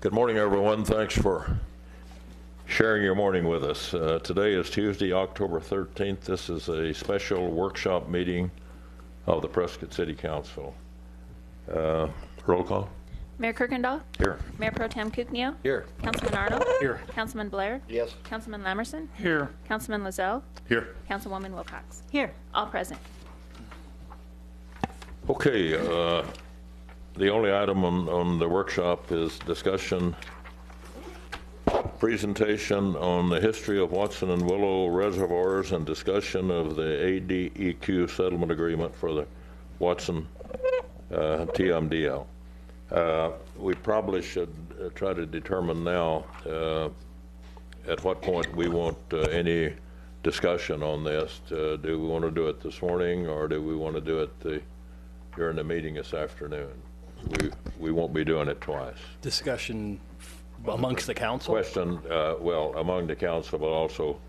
Good morning, everyone. Thanks for sharing your morning with us. Today is Tuesday, October 13th. This is a special workshop meeting of the Prescott City Council. Roll call. Mayor Kirkendall? Here. Mayor Pro Tem Kuknio? Here. Councilman Arnold? Here. Councilman Blair? Yes. Councilman Lamerson? Here. Councilman Lozelle? Here. Councilwoman Wilcox? Here. All present. Okay, the only item on the workshop is discussion, presentation on the history of Watson and Willow reservoirs and discussion of the ADEQ settlement agreement for the Watson TMDL. We probably should try to determine now at what point we want any discussion on this. Do we want to do it this morning, or do we want to do it during the meeting this afternoon? We won't be doing it twice. Discussion amongst the council? Question, well, among the council, but also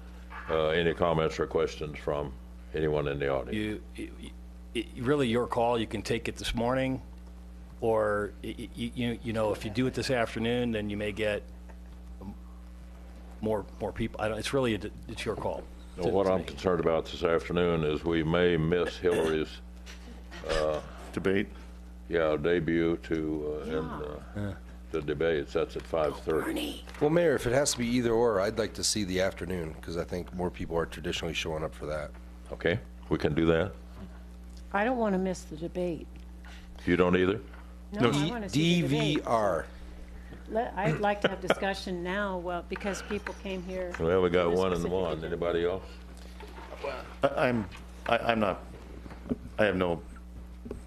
any comments or questions from anyone in the audience. Really your call. You can take it this morning, or you know, if you do it this afternoon, then you may get more people. It's really it's your call. Well, what I'm concerned about this afternoon is we may miss Hillary's Debate. debut to the debates. That's at 5:30. Well, Mayor, if it has to be either or, I'd like to see the afternoon because I think more people are traditionally showing up for that. Okay, we can do that. I don't want to miss the debate. You don't either? No, I want to see the debate. DVR. I'd like to have discussion now, well, because people came here. Well, we got for a one and specific one. agenda. Anybody else? I'm not, I have no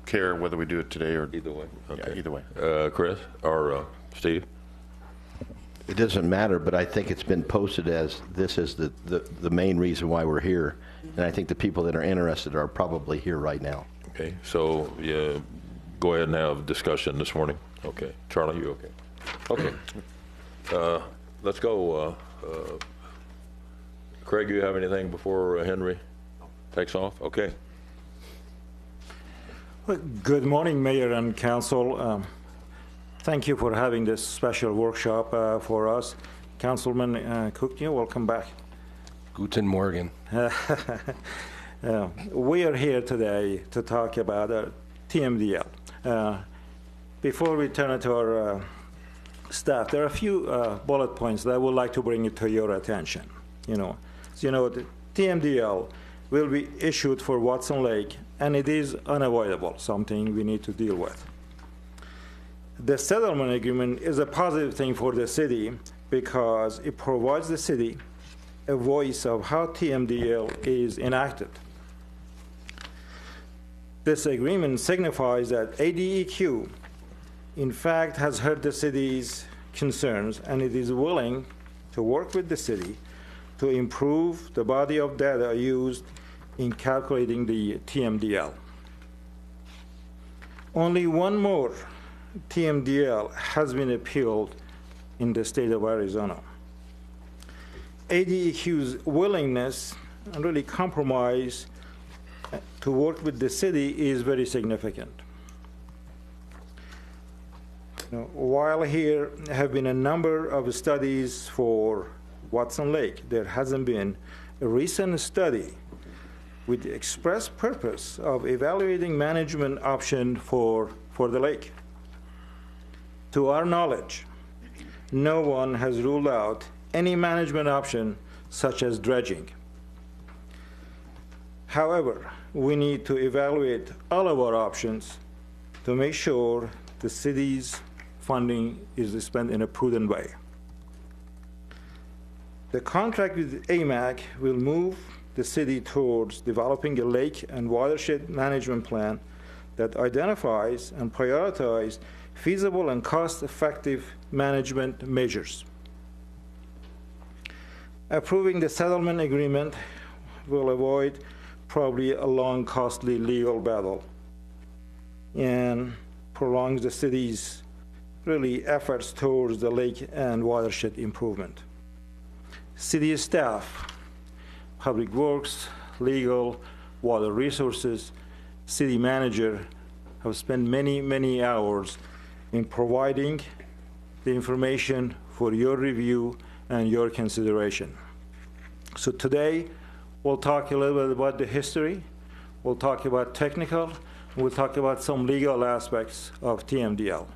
care whether we do it today or. Either way. Okay. Yeah, either way. Chris or Steve? It doesn't matter, but I think it's been posted as this is the main reason why we're here. And I think the people that are interested are probably here right now. Okay, so yeah, go ahead and have discussion this morning. Okay, Charlie, you okay? Okay, let's go. Craig, you have anything before Henry takes off? Okay. Well, good morning, Mayor and Council. Thank you for having this special workshop for us. Councilman Kuknio, welcome back. Guten Morgen. We are here today to talk about TMDL. Before we turn it to our staff, there are a few bullet points that I would like to bring it to your attention. The TMDL will be issued for Watson Lake, and it is unavoidable, something we need to deal with. The settlement agreement is a positive thing for the city because it provides the city a voice of how TMDL is enacted. This agreement signifies that ADEQ, in fact, has heard the city's concerns, and it is willing to work with the city to improve the body of data used in calculating the TMDL. Only one more TMDL has been appealed in the state of Arizona. ADEQ's willingness and really compromise to work with the city is very significant. While here have been a number of studies for Watson Lake, there hasn't been a recent study with the express purpose of evaluating management option for the lake. To our knowledge, no one has ruled out any management option such as dredging. However, we need to evaluate all of our options to make sure the city's funding is spent in a prudent way. The contract with AMAC will move the city towards developing a lake and watershed management plan that identifies and prioritizes feasible and cost-effective management measures. Approving the settlement agreement will avoid probably a long, costly legal battle and prolongs the city's really efforts towards the lake and watershed improvement. City staff, public works, legal, water resources, city manager have spent many, many hours in providing the information for your review and your consideration. So today, we'll talk a little bit about the history, we'll talk about technical, we'll talk about some legal aspects of TMDL.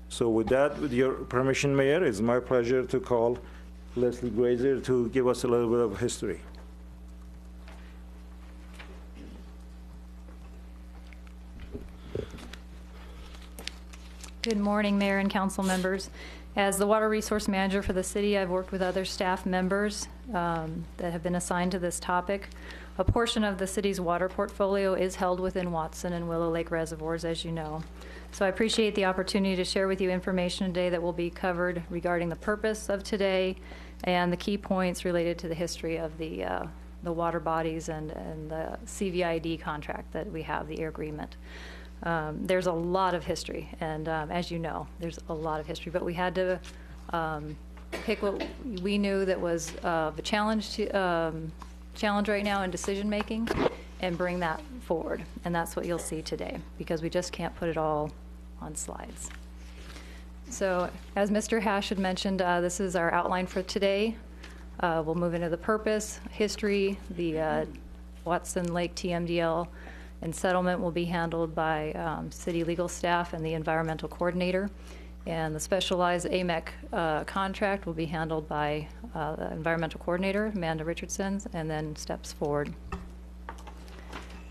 So with that, with your permission, Mayor, it's my pleasure to call Leslie Grazer to give us a little bit of history. Good morning, Mayor and council members. As the Water Resource Manager for the city, I've worked with other staff members that have been assigned to this topic. A portion of the city's water portfolio is held within Watson and Willow Lake reservoirs, as you know. So I appreciate the opportunity to share with you information today that will be covered regarding the purpose of today and the key points related to the history of the water bodies and the CVID contract that we have, the air agreement. There's a lot of history, and as you know, there's a lot of history, but we had to pick what we knew that was a challenge right now in decision making and bring that forward, and that's what you'll see today, because we just can't put it all on slides. So as Mr. Hash had mentioned, this is our outline for today. We'll move into the purpose, history, the Watson Lake TMDL and settlement will be handled by city legal staff and the environmental coordinator. And the specialized AMEC contract will be handled by the environmental coordinator, Amanda Richardson, and then steps forward.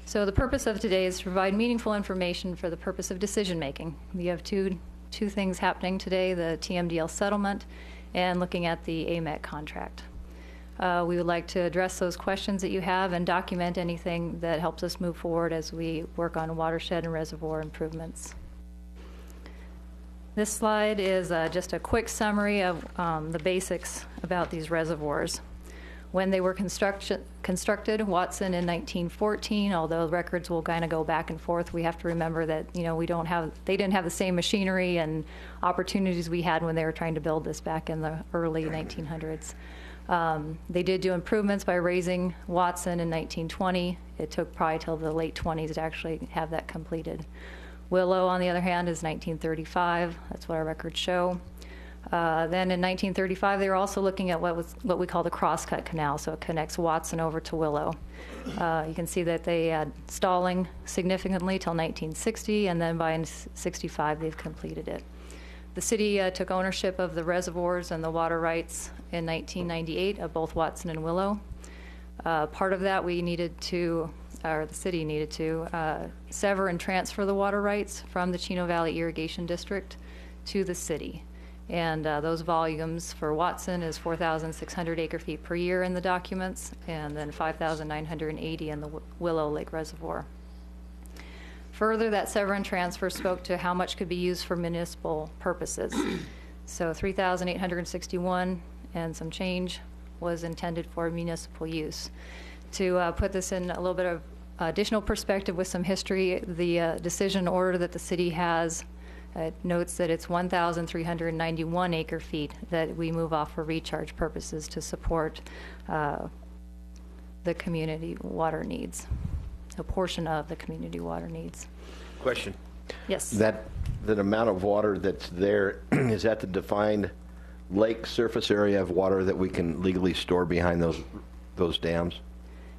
So the purpose of today is to provide meaningful information for the purpose of decision making. We have two things happening today, the TMDL settlement and looking at the AMEC contract. We would like to address those questions that you have and document anything that helps us move forward as we work on watershed and reservoir improvements. This slide is just a quick summary of the basics about these reservoirs. When they were constructed, Watson in 1914, although records will kind of go back and forth, we have to remember that, you know, they didn't have the same machinery and opportunities we had when they were trying to build this back in the early 1900s. They did do improvements by raising Watson in 1920. It took probably till the late 20s to actually have that completed. Willow, on the other hand, is 1935. That's what our records show. Then in 1935, they were also looking at what we call the crosscut canal, so it connects Watson over to Willow. You can see that they had stalling significantly till 1960, and then by 65, they've completed it. The city took ownership of the reservoirs and the water rights in 1998 of both Watson and Willow. Part of that the city needed to sever and transfer the water rights from the Chino Valley Irrigation District to the city. And those volumes for Watson is 4,600 acre-feet per year in the documents, and then 5,980 in the Willow Lake Reservoir. Further, that sever and transfer spoke to how much could be used for municipal purposes. So 3,861 and some change was intended for municipal use. To put this in a little bit of additional perspective with some history, the decision order that the city has notes that it's 1,391 acre-feet that we move off for recharge purposes to support the community water needs, a portion of the community water needs. Question. Yes. That amount of water that's there, is that the defined lake surface area of water that we can legally store behind those dams?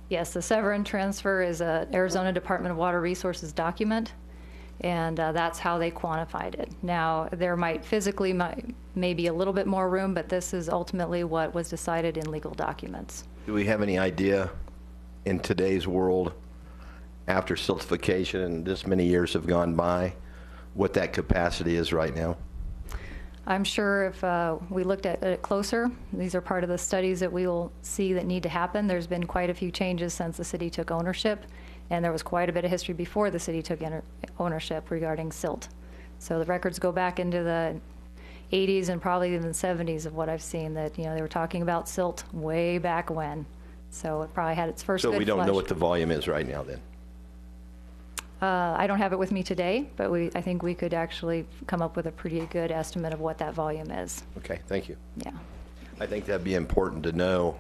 Yes, the sever and transfer is a Arizona Department of Water Resources document, and that's how they quantified it. Now, there might physically maybe a little bit more room, but this is ultimately what was decided in legal documents. Do we have any idea in today's world, after siltification and this many years have gone by, what that capacity is right now? I'm sure if we looked at it closer, these are part of the studies that we will see that need to happen. There's been quite a few changes since the city took ownership, and there was quite a bit of history before the city took ownership regarding silt. So the records go back into the 80s and probably even 70s of what I've seen, that, you know, they were talking about silt way back when. So it probably had its first good So we don't flush. know what the volume is right now then? I don't have it with me today, but I think we could actually come up with a pretty good estimate of what that volume is. Okay, thank you. Yeah. I think that'd be important to know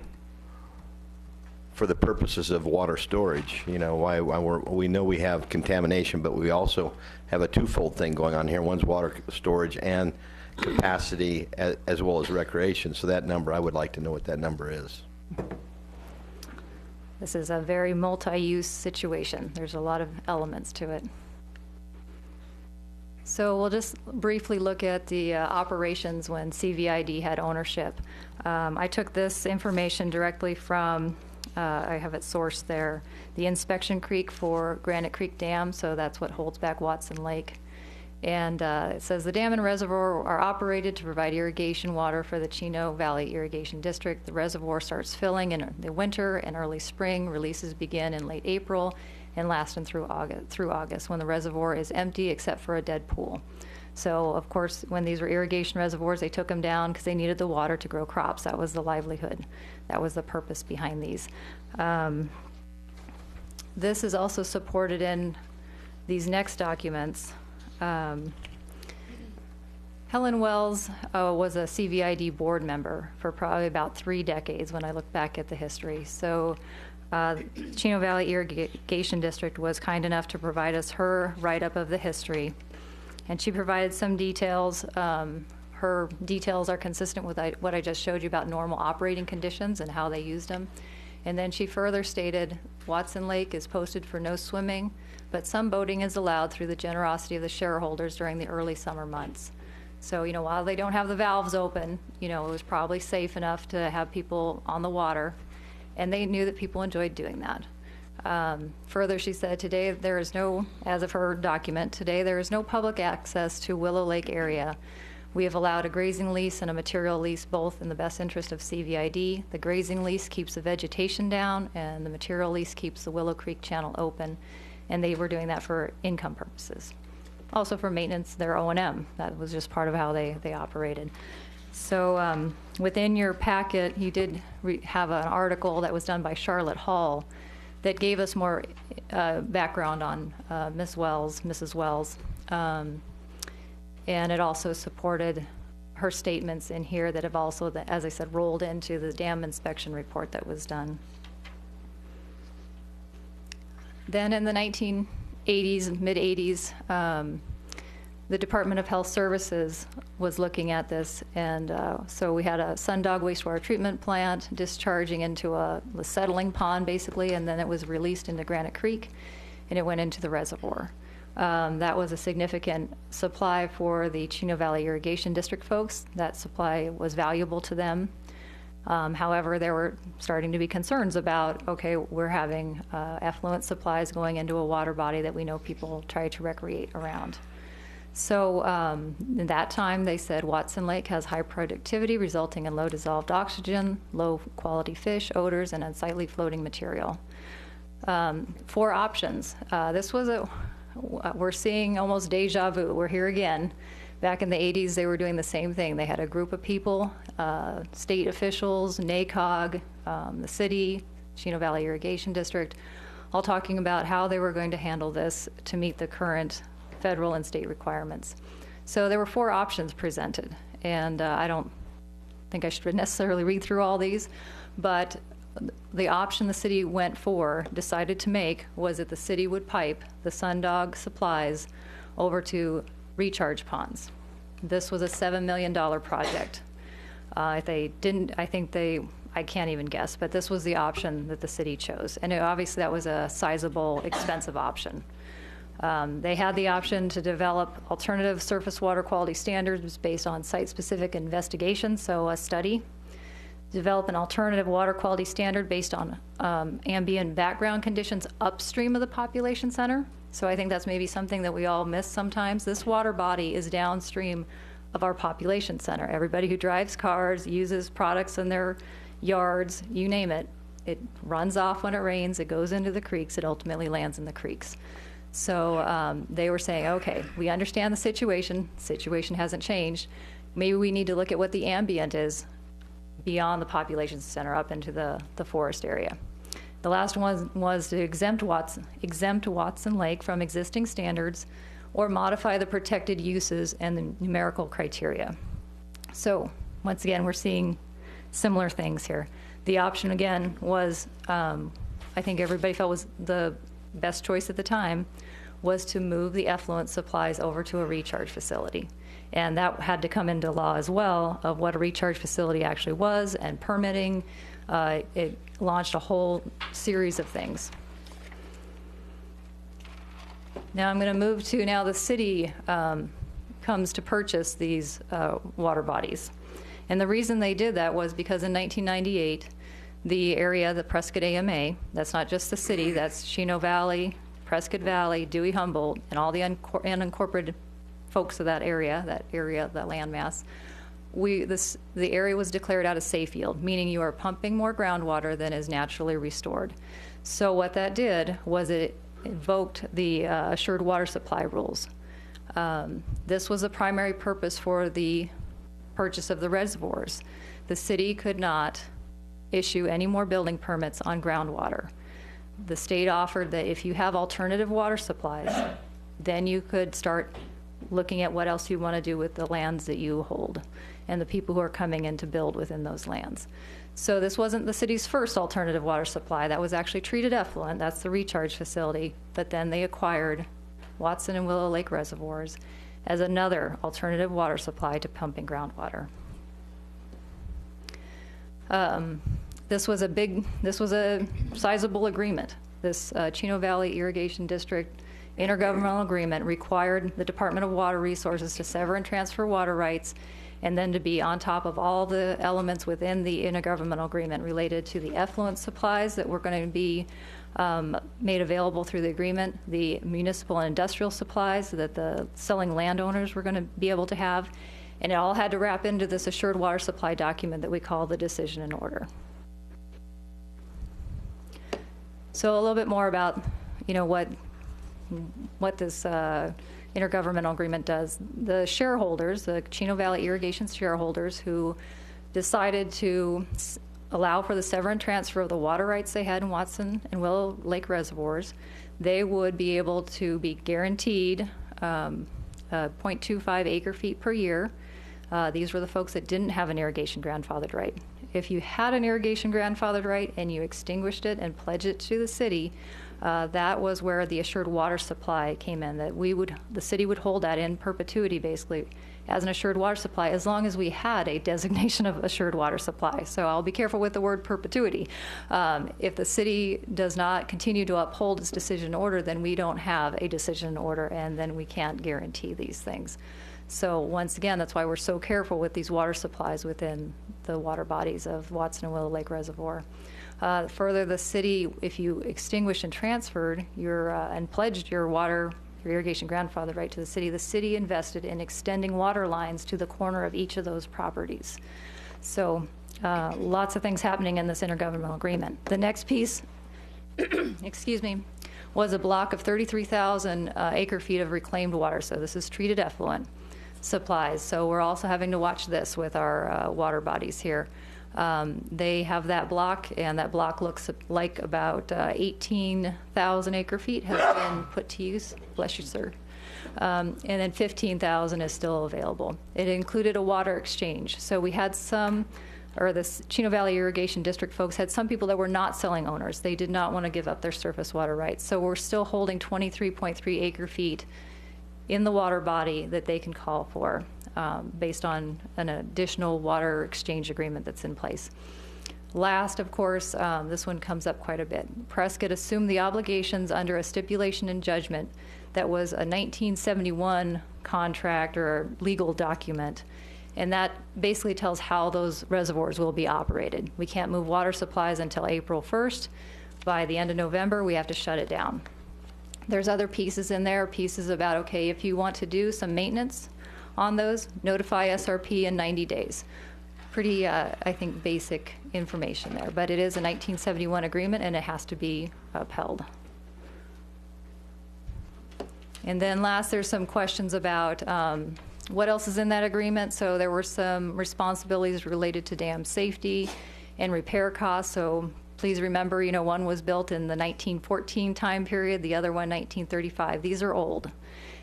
for the purposes of water storage. You know, we know we have contamination, but we also have a twofold thing going on here. One's water storage and capacity as well as recreation. So that number, I would like to know what that number is. This is a very multi-use situation. There's a lot of elements to it. So we'll just briefly look at the operations when CVID had ownership. I took this information directly from, I have it sourced there, the inspection creek for Granite Creek Dam, so that's what holds back Watson Lake. And it says the dam and reservoir are operated to provide irrigation water for the Chino Valley Irrigation District. The reservoir starts filling in the winter and early spring. Releases begin in late April and last through August when the reservoir is empty except for a dead pool. So, of course, when these were irrigation reservoirs, they took them down because they needed the water to grow crops. That was the livelihood. That was the purpose behind these. This is also supported in these next documents. Helen Wells was a CVID board member for probably about 3 decades when I look back at the history. So Chino Valley Irrigation District was kind enough to provide us her write-up of the history. And she provided some details. Her details are consistent with what I just showed you about normal operating conditions and how they used them. And then she further stated, Watson Lake is posted for no swimming, but some boating is allowed through the generosity of the shareholders during the early summer months. So, you know, while they don't have the valves open, you know, it was probably safe enough to have people on the water, and they knew that people enjoyed doing that. Further, she said, today there is no, as of her document, today there is no public access to Willow Lake area. We have allowed a grazing lease and a material lease, both in the best interest of CVID. The grazing lease keeps the vegetation down, and the material lease keeps the Willow Creek channel open, and they were doing that for income purposes. Also for maintenance, their O&M. That was just part of how they operated. So within your packet, you did have an article that was done by Charlotte Hall that gave us more background on Mrs. Wells. And it also supported her statements in here that have also, as I said, rolled into the dam inspection report that was done. Then in the 1980s, mid-80s, the Department of Health Services was looking at this, and so we had a Sundog wastewater treatment plant discharging into a settling pond, basically, and then it was released into Granite Creek, and it went into the reservoir. That was a significant supply for the Chino Valley Irrigation District folks. That supply was valuable to them. However, there were starting to be concerns about, okay, we're having effluent supplies going into a water body that we know people try to recreate around. So in that time, they said Watson Lake has high productivity, resulting in low dissolved oxygen, low quality fish, odors, and unsightly floating material. 4 options. This was we're seeing almost deja vu. We're here again. Back in the 80s, they were doing the same thing. They had a group of people, state officials, NACOG, the city, Chino Valley Irrigation District, all talking about how they were going to handle this to meet the current federal and state requirements. So there were 4 options presented, and I don't think I should necessarily read through all these, but the option the city decided to make, was that the city would pipe the Sundog supplies over to recharge ponds. This was a $7 million project. If they didn't, I can't even guess, but this was the option that the city chose. And obviously that was a sizable, expensive option. They had the option to develop alternative surface water quality standards based on site-specific investigations, so a study. Develop an alternative water quality standard based on ambient background conditions upstream of the population center. So I think that's maybe something that we all miss sometimes. This water body is downstream of our population center. Everybody who drives cars, uses products in their yards, you name it, it runs off when it rains, it goes into the creeks, it ultimately lands in the creeks. So they were saying, okay, we understand the situation hasn't changed. Maybe we need to look at what the ambient is beyond the population center up into the forest area. The last one was to exempt Watson Lake from existing standards or modify the protected uses and the numerical criteria. So once again, we're seeing similar things here. The option, again, was, I think everybody felt was the best choice at the time, was to move the effluent supplies over to a recharge facility. And that had to come into law as well of what a recharge facility actually was and permitting. It launched a whole series of things. Now I'm going to move to now the city comes to purchase these water bodies. And the reason they did that was because in 1998, the area, the Prescott AMA, that's not just the city, that's Chino Valley, Prescott Valley, Dewey Humboldt, and all the unincorporated folks of that area, that landmass, the area was declared out of safe yield, meaning you are pumping more groundwater than is naturally restored. So what that did was it invoked the assured water supply rules. This was the primary purpose for the purchase of the reservoirs. The city could not issue any more building permits on groundwater. The state offered that if you have alternative water supplies, then you could start looking at what else you want to do with the lands that you hold and the people who are coming in to build within those lands. So this wasn't the city's first alternative water supply. That was actually treated effluent. That's the recharge facility. But then they acquired Watson and Willow Lake reservoirs as another alternative water supply to pumping groundwater. This was a sizable agreement. This Chino Valley Irrigation District intergovernmental agreement required the Department of Water Resources to sever and transfer water rights, and then to be on top of all the elements within the intergovernmental agreement related to the effluent supplies that were going to be made available through the agreement, the municipal and industrial supplies that the selling landowners were going to be able to have, and it all had to wrap into this assured water supply document that we call the decision and order. So a little bit more about, what this intergovernmental agreement does. The shareholders, the Chino Valley Irrigation shareholders who decided to allow for the sever and transfer of the water rights they had in Watson and Willow Lake reservoirs, they would be able to be guaranteed 0.25 acre feet per year. These were the folks that didn't have an irrigation grandfathered right. If you had an irrigation grandfathered right and you extinguished it and pledged it to the city, that was where the assured water supply came in, that the city would hold that in perpetuity, basically, as an assured water supply, as long as we had a designation of assured water supply. So I'll be careful with the word perpetuity. If the city does not continue to uphold its decision order, then we don't have a decision order, and then we can't guarantee these things. So once again, that's why we're so careful with these water supplies within the water bodies of Watson and Willow Lake Reservoir. Further, the city, if you extinguished and transferred and pledged your irrigation grandfather right to the city invested in extending water lines to the corner of each of those properties. So lots of things happening in this intergovernmental agreement. The next piece, excuse me, was a block of 33,000 acre feet of reclaimed water. So this is treated effluent supplies. So we're also having to watch this with our water bodies here. They have that block, and that block looks like about 18,000 acre feet has been put to use. Bless you, sir. And then 15,000 is still available. It included a water exchange. So we had the Chino Valley Irrigation District folks had some people that were not selling owners. They did not want to give up their surface water rights. So we're still holding 23.3 acre feet in the water body that they can call for based on an additional water exchange agreement that's in place. Last, of course, this one comes up quite a bit. Prescott assumed the obligations under a stipulation in judgment that was a 1971 contract or legal document, and that basically tells how those reservoirs will be operated. We can't move water supplies until April 1st. By the end of November, we have to shut it down. There's other pieces in there, pieces about, okay, if you want to do some maintenance on those, notify SRP in 90 days. Pretty, I think, basic information there. But it is a 1971 agreement, and it has to be upheld. And then last, there's some questions about what else is in that agreement. So there were some responsibilities related to dam safety and repair costs. So please remember, one was built in the 1914 time period, the other one 1935. These are old.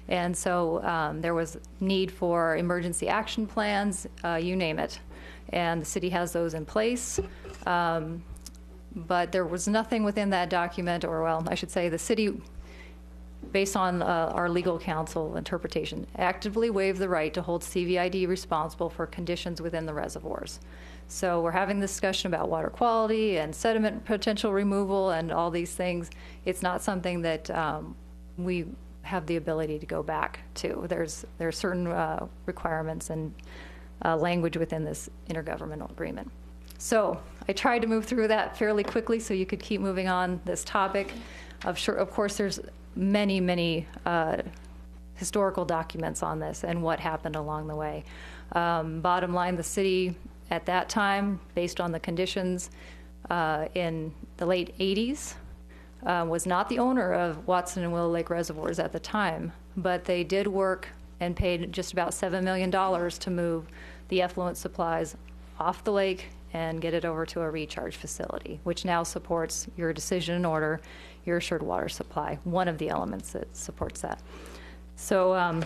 And so there was need for emergency action plans, you name it. And the city has those in place. But there was nothing within that document, or well, I should say the city, based on our legal counsel interpretation, actively waived the right to hold CVID responsible for conditions within the reservoirs. So we're having this discussion about water quality and sediment potential removal and all these things. It's not something that we have the ability to go back to. There's certain requirements and language within this intergovernmental agreement. So I tried to move through that fairly quickly so you could keep moving on this topic. Of course, there's many historical documents on this and what happened along the way. Bottom line, the city at that time, based on the conditions in the late 80s, was not the owner of Watson and Willow Lake reservoirs at the time, but they did work and paid just about $7 million to move the effluent supplies off the lake and get it over to a recharge facility, which now supports your decision and order, your assured water supply, one of the elements that supports that. So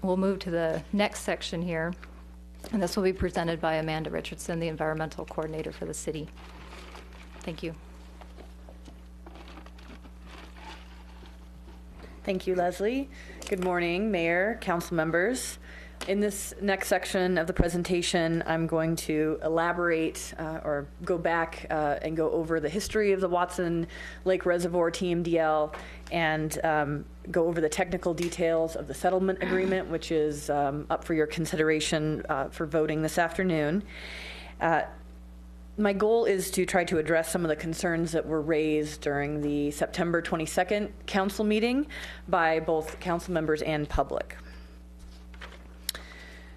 we'll move to the next section here, and this will be presented by Amanda Richardson, the environmental coordinator for the city. Thank you. Thank you, Leslie. Good morning, Mayor, council members. In this next section of the presentation, I'm going to elaborate or go back and go over the history of the Watson Lake Reservoir TMDL and go over the technical details of the settlement agreement, which is up for your consideration for voting this afternoon. My goal is to try to address some of the concerns that were raised during the September 22nd council meeting by both council members and public.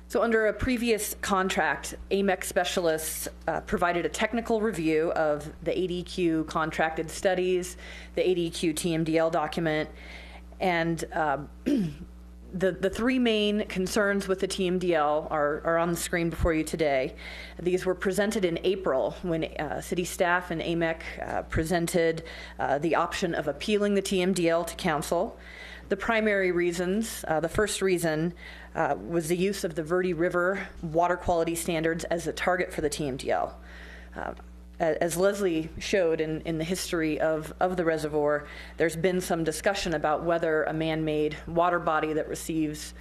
So under a previous contract, AMEC specialists provided a technical review of the ADQ contracted studies, the ADQ TMDL document, and the three main concerns with the TMDL are on the screen before you today. These were presented in April when city staff and AMEC presented the option of appealing the TMDL to council. The primary reasons, the first reason was the use of the Verde River water quality standards as a target for the TMDL. As Leslie showed in the history of the reservoir, there's been some discussion about whether a man-made water body that receives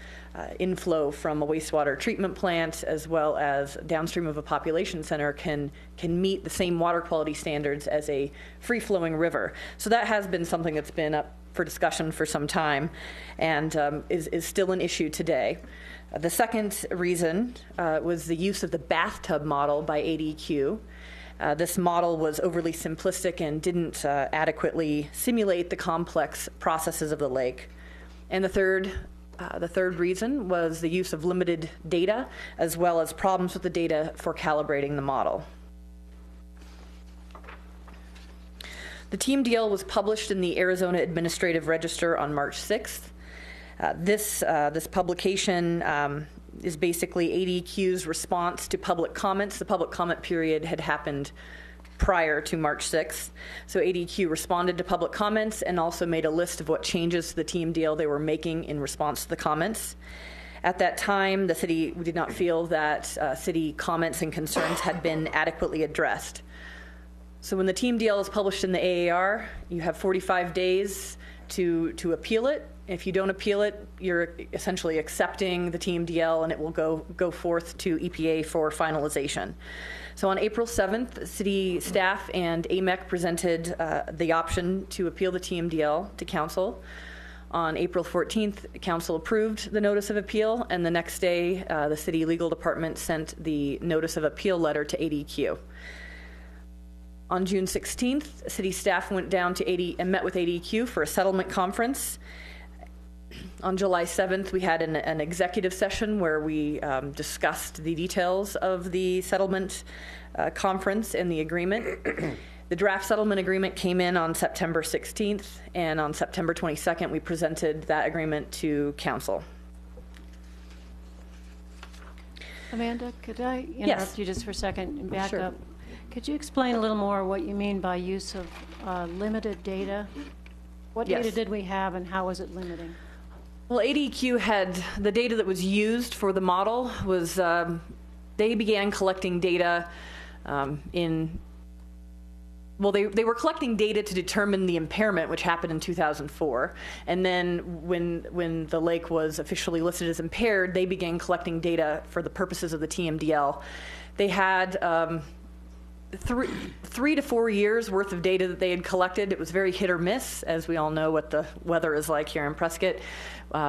inflow from a wastewater treatment plant as well as downstream of a population center can meet the same water quality standards as a free-flowing river. So that has been something that's been up for discussion for some time and is still an issue today. The second reason was the use of the bathtub model by ADQ. This model was overly simplistic and didn't adequately simulate the complex processes of the lake. And the third reason was the use of limited data as well as problems with the data for calibrating the model. The TMDL was published in the Arizona Administrative Register on March 6th. This publication is basically ADQ's response to public comments. The public comment period had happened prior to March 6th. So ADQ responded to public comments and also made a list of what changes to the TMDL they were making in response to the comments. At that time, the city did not feel that city comments and concerns had been adequately addressed. So when the TMDL is published in the AAR, you have 45 days to appeal it. If you don't appeal it, you're essentially accepting the TMDL and it will go forth to EPA for finalization. So on April 7th, city staff and AMEC presented the option to appeal the TMDL to council. On April 14th, council approved the notice of appeal, and the next day, the city legal department sent the notice of appeal letter to ADQ. On June 16th, city staff went down to and met with ADQ for a settlement conference. On July 7th, we had an executive session where we discussed the details of the settlement conference and the agreement. The draft settlement agreement came in on September 16th, and on September 22nd, we presented that agreement to council. Amanda, could I interrupt Yes. you just for a second and back Sure. up? Could you explain a little more what you mean by use of limited data? What Yes. data did we have and how was it limiting? Well, ADQ had the data that was used for the model was they began collecting data they were collecting data to determine the impairment, which happened in 2004. And then when the lake was officially listed as impaired, they began collecting data for the purposes of the TMDL. They had 3 to 4 years worth of data that they had collected. It was very hit or miss, as we all know what the weather is like here in Prescott.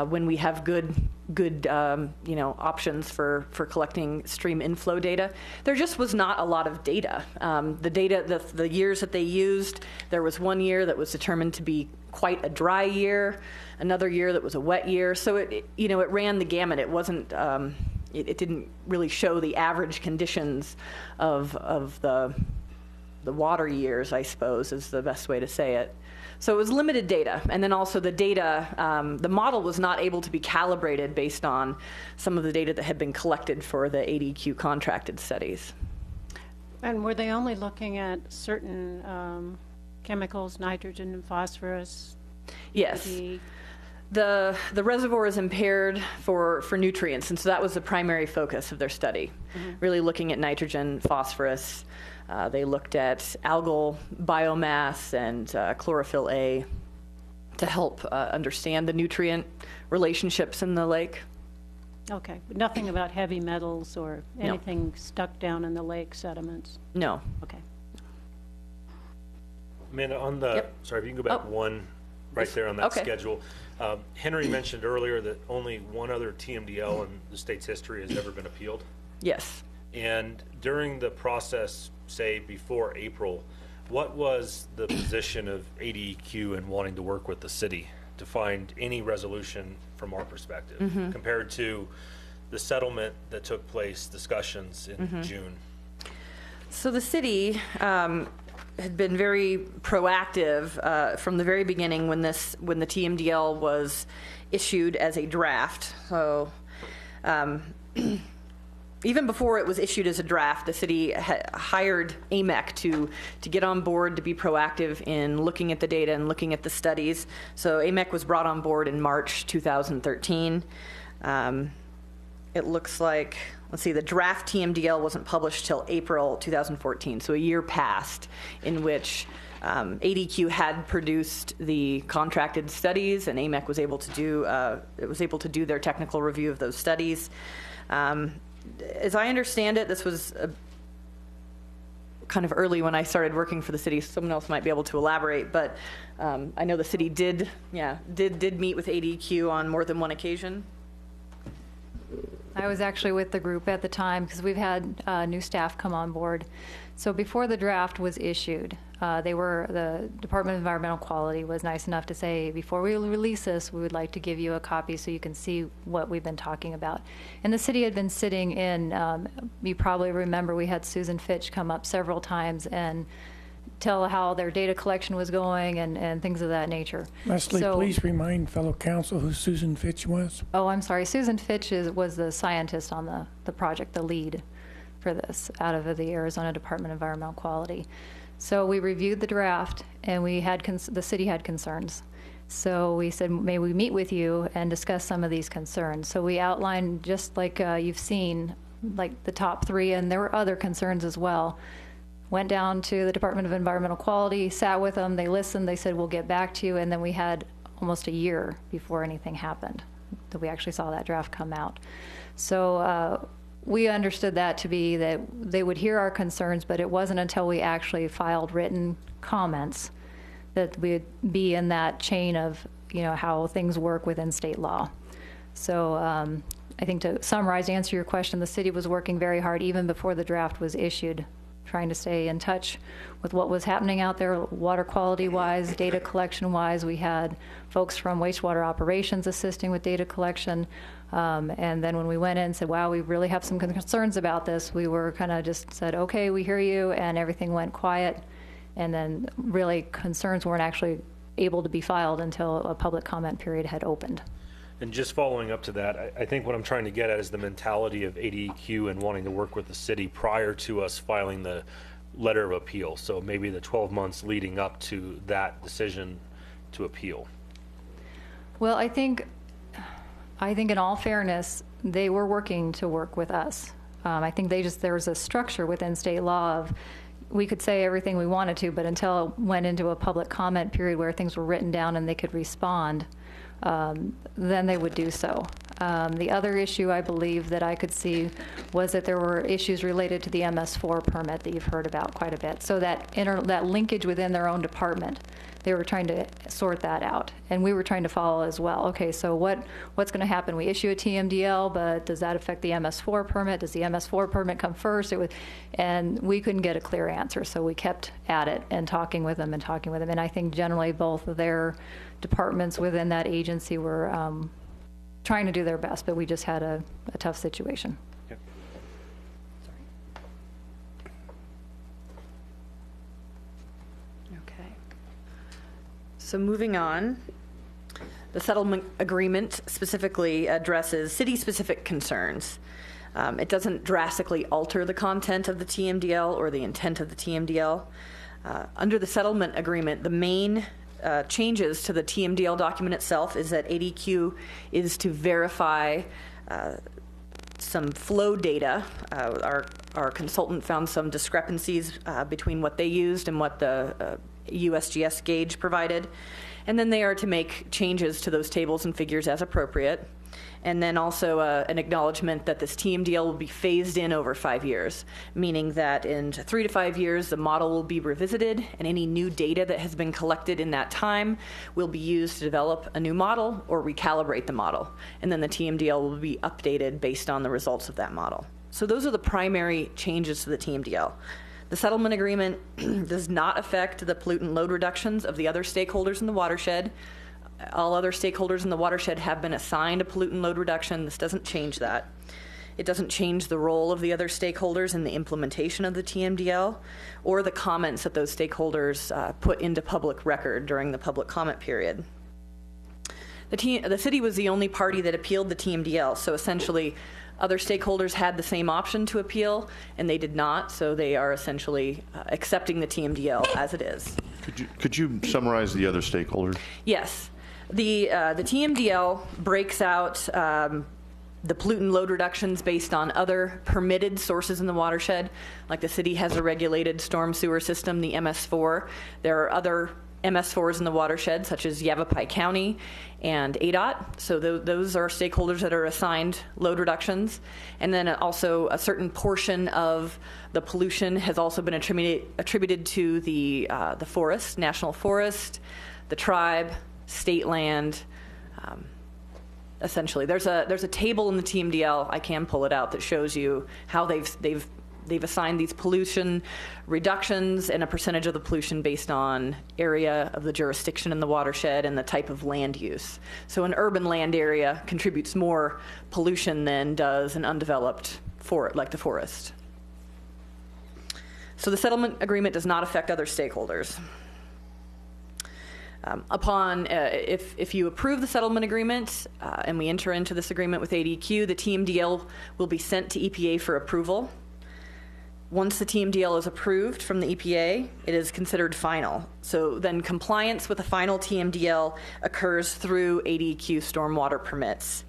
When we have good options for collecting stream inflow data, there just was not a lot of data. The years that they used, there was 1 year that was determined to be quite a dry year, another year that was a wet year. So it ran the gamut. It wasn't. It didn't really show the average conditions of the water years, I suppose, is the best way to say it. So it was limited data. And then also the data, the model was not able to be calibrated based on some of the data that had been collected for the ADQ contracted studies. And were they only looking at certain chemicals, nitrogen and phosphorus? Yes. The reservoir is impaired for nutrients, and so that was the primary focus of their study, really looking at nitrogen, phosphorus. They looked at algal biomass and chlorophyll A to help understand the nutrient relationships in the lake. Okay, but nothing about heavy metals or anything stuck down in the lake sediments? No. Okay. Amanda, on the, sorry, if you can go back one right there on that schedule. Henry mentioned earlier that only one other TMDL in the state's history has ever been appealed. Yes. And during the process, say before April, what was the position of ADEQ in wanting to work with the city to find any resolution from our perspective compared to the settlement that took place, discussions in June? So the city had been very proactive from the very beginning when the TMDL was issued as a draft. So even before it was issued as a draft, the city hired AMEC to get on board, to be proactive in looking at the data and looking at the studies. So AMEC was brought on board in March 2013. It looks like, let's see, the draft TMDL wasn't published till April 2014, so a year passed in which ADQ had produced the contracted studies, and AMEC was able to do their technical review of those studies. As I understand it, this was kind of early when I started working for the city. Someone else might be able to elaborate, but I know the city did meet with ADQ on more than one occasion. I was actually with the group at the time because we've had new staff come on board. So before the draft was issued, the Department of Environmental Quality was nice enough to say, before we release this, we would like to give you a copy so you can see what we've been talking about. And the city had been sitting in, you probably remember we had Susan Fitch come up several times and tell how their data collection was going and things of that nature. Leslie, please remind fellow council who Susan Fitch was. Oh, I'm sorry. Susan Fitch was the scientist on the project, the lead for this, out of the Arizona Department of Environmental Quality. So we reviewed the draft, and we had the city had concerns. So we said, may we meet with you and discuss some of these concerns. So we outlined, just like you've seen, like the top 3, and there were other concerns as well. Went down to the Department of Environmental Quality, sat with them, they listened, they said, we'll get back to you, and then we had almost a year before anything happened that we actually saw that draft come out. So we understood that to be that they would hear our concerns, but it wasn't until we actually filed written comments that we'd be in that chain of, how things work within state law. So I think to summarize, to answer your question, the city was working very hard even before the draft was issued, trying to stay in touch with what was happening out there water quality-wise, data collection-wise. We had folks from wastewater operations assisting with data collection. And then when we went in and said, wow, we really have some concerns about this, we were kind of just said, okay, we hear you, and everything went quiet. And then really concerns weren't actually able to be filed until a public comment period had opened. And just following up to that, I think what I'm trying to get at is the mentality of ADEQ and wanting to work with the city prior to us filing the letter of appeal. So maybe the 12 months leading up to that decision to appeal. Well, I think I think in all fairness, they were working to work with us. I think there's a structure within state law of, we could say everything we wanted to, but until it went into a public comment period where things were written down and they could respond, then they would do so. The other issue I believe that I could see was that there were issues related to the MS4 permit that you've heard about quite a bit. So that linkage within their own department, they were trying to sort that out, and we were trying to follow as well. Okay, so what's going to happen? We issue a TMDL, but does that affect the MS4 permit? Does the MS4 permit come first? And we couldn't get a clear answer, so we kept at it and talking with them. And I think generally both of their departments within that agency were trying to do their best, but we just had a tough situation. Okay. So moving on, the settlement agreement specifically addresses city-specific concerns. It doesn't drastically alter the content of the TMDL or the intent of the TMDL. Under the settlement agreement, the main changes to the TMDL document itself is that ADQ is to verify some flow data. Our consultant found some discrepancies between what they used and what the USGS gauge provided. And then they are to make changes to those tables and figures as appropriate. And then also an acknowledgement that this TMDL will be phased in over 5 years, meaning that in 3 to 5 years, the model will be revisited, and any new data that has been collected in that time will be used to develop a new model or recalibrate the model. And then the TMDL will be updated based on the results of that model. So those are the primary changes to the TMDL. The settlement agreement does not affect the pollutant load reductions of the other stakeholders in the watershed. All other stakeholders in the watershed have been assigned a pollutant load reduction. This doesn't change that. It doesn't change the role of the other stakeholders in the implementation of the TMDL or the comments that those stakeholders put into public record during the public comment period. The city was the only party that appealed the TMDL, so essentially other stakeholders had the same option to appeal, and they did not, so they are essentially accepting the TMDL as it is. Could you summarize the other stakeholders? Yes. The TMDL breaks out the pollutant load reductions based on other permitted sources in the watershed. Like the city has a regulated storm sewer system, the MS4. There are other MS4s in the watershed, such as Yavapai County and ADOT. So those are stakeholders that are assigned load reductions. And then also a certain portion of the pollution has also been attributed to the forest, national forest, the tribe, state land. Essentially, there's a table in the TMDL. I can pull it out that shows you how they've assigned these pollution reductions and a percentage of the pollution based on area of the jurisdiction in the watershed and the type of land use. So an urban land area contributes more pollution than does an undeveloped forest, like the forest. So the settlement agreement does not affect other stakeholders. If you approve the settlement agreement and we enter into this agreement with ADQ, the TMDL will be sent to EPA for approval. Once the TMDL is approved from the EPA, it is considered final. So then compliance with the final TMDL occurs through ADQ stormwater permits.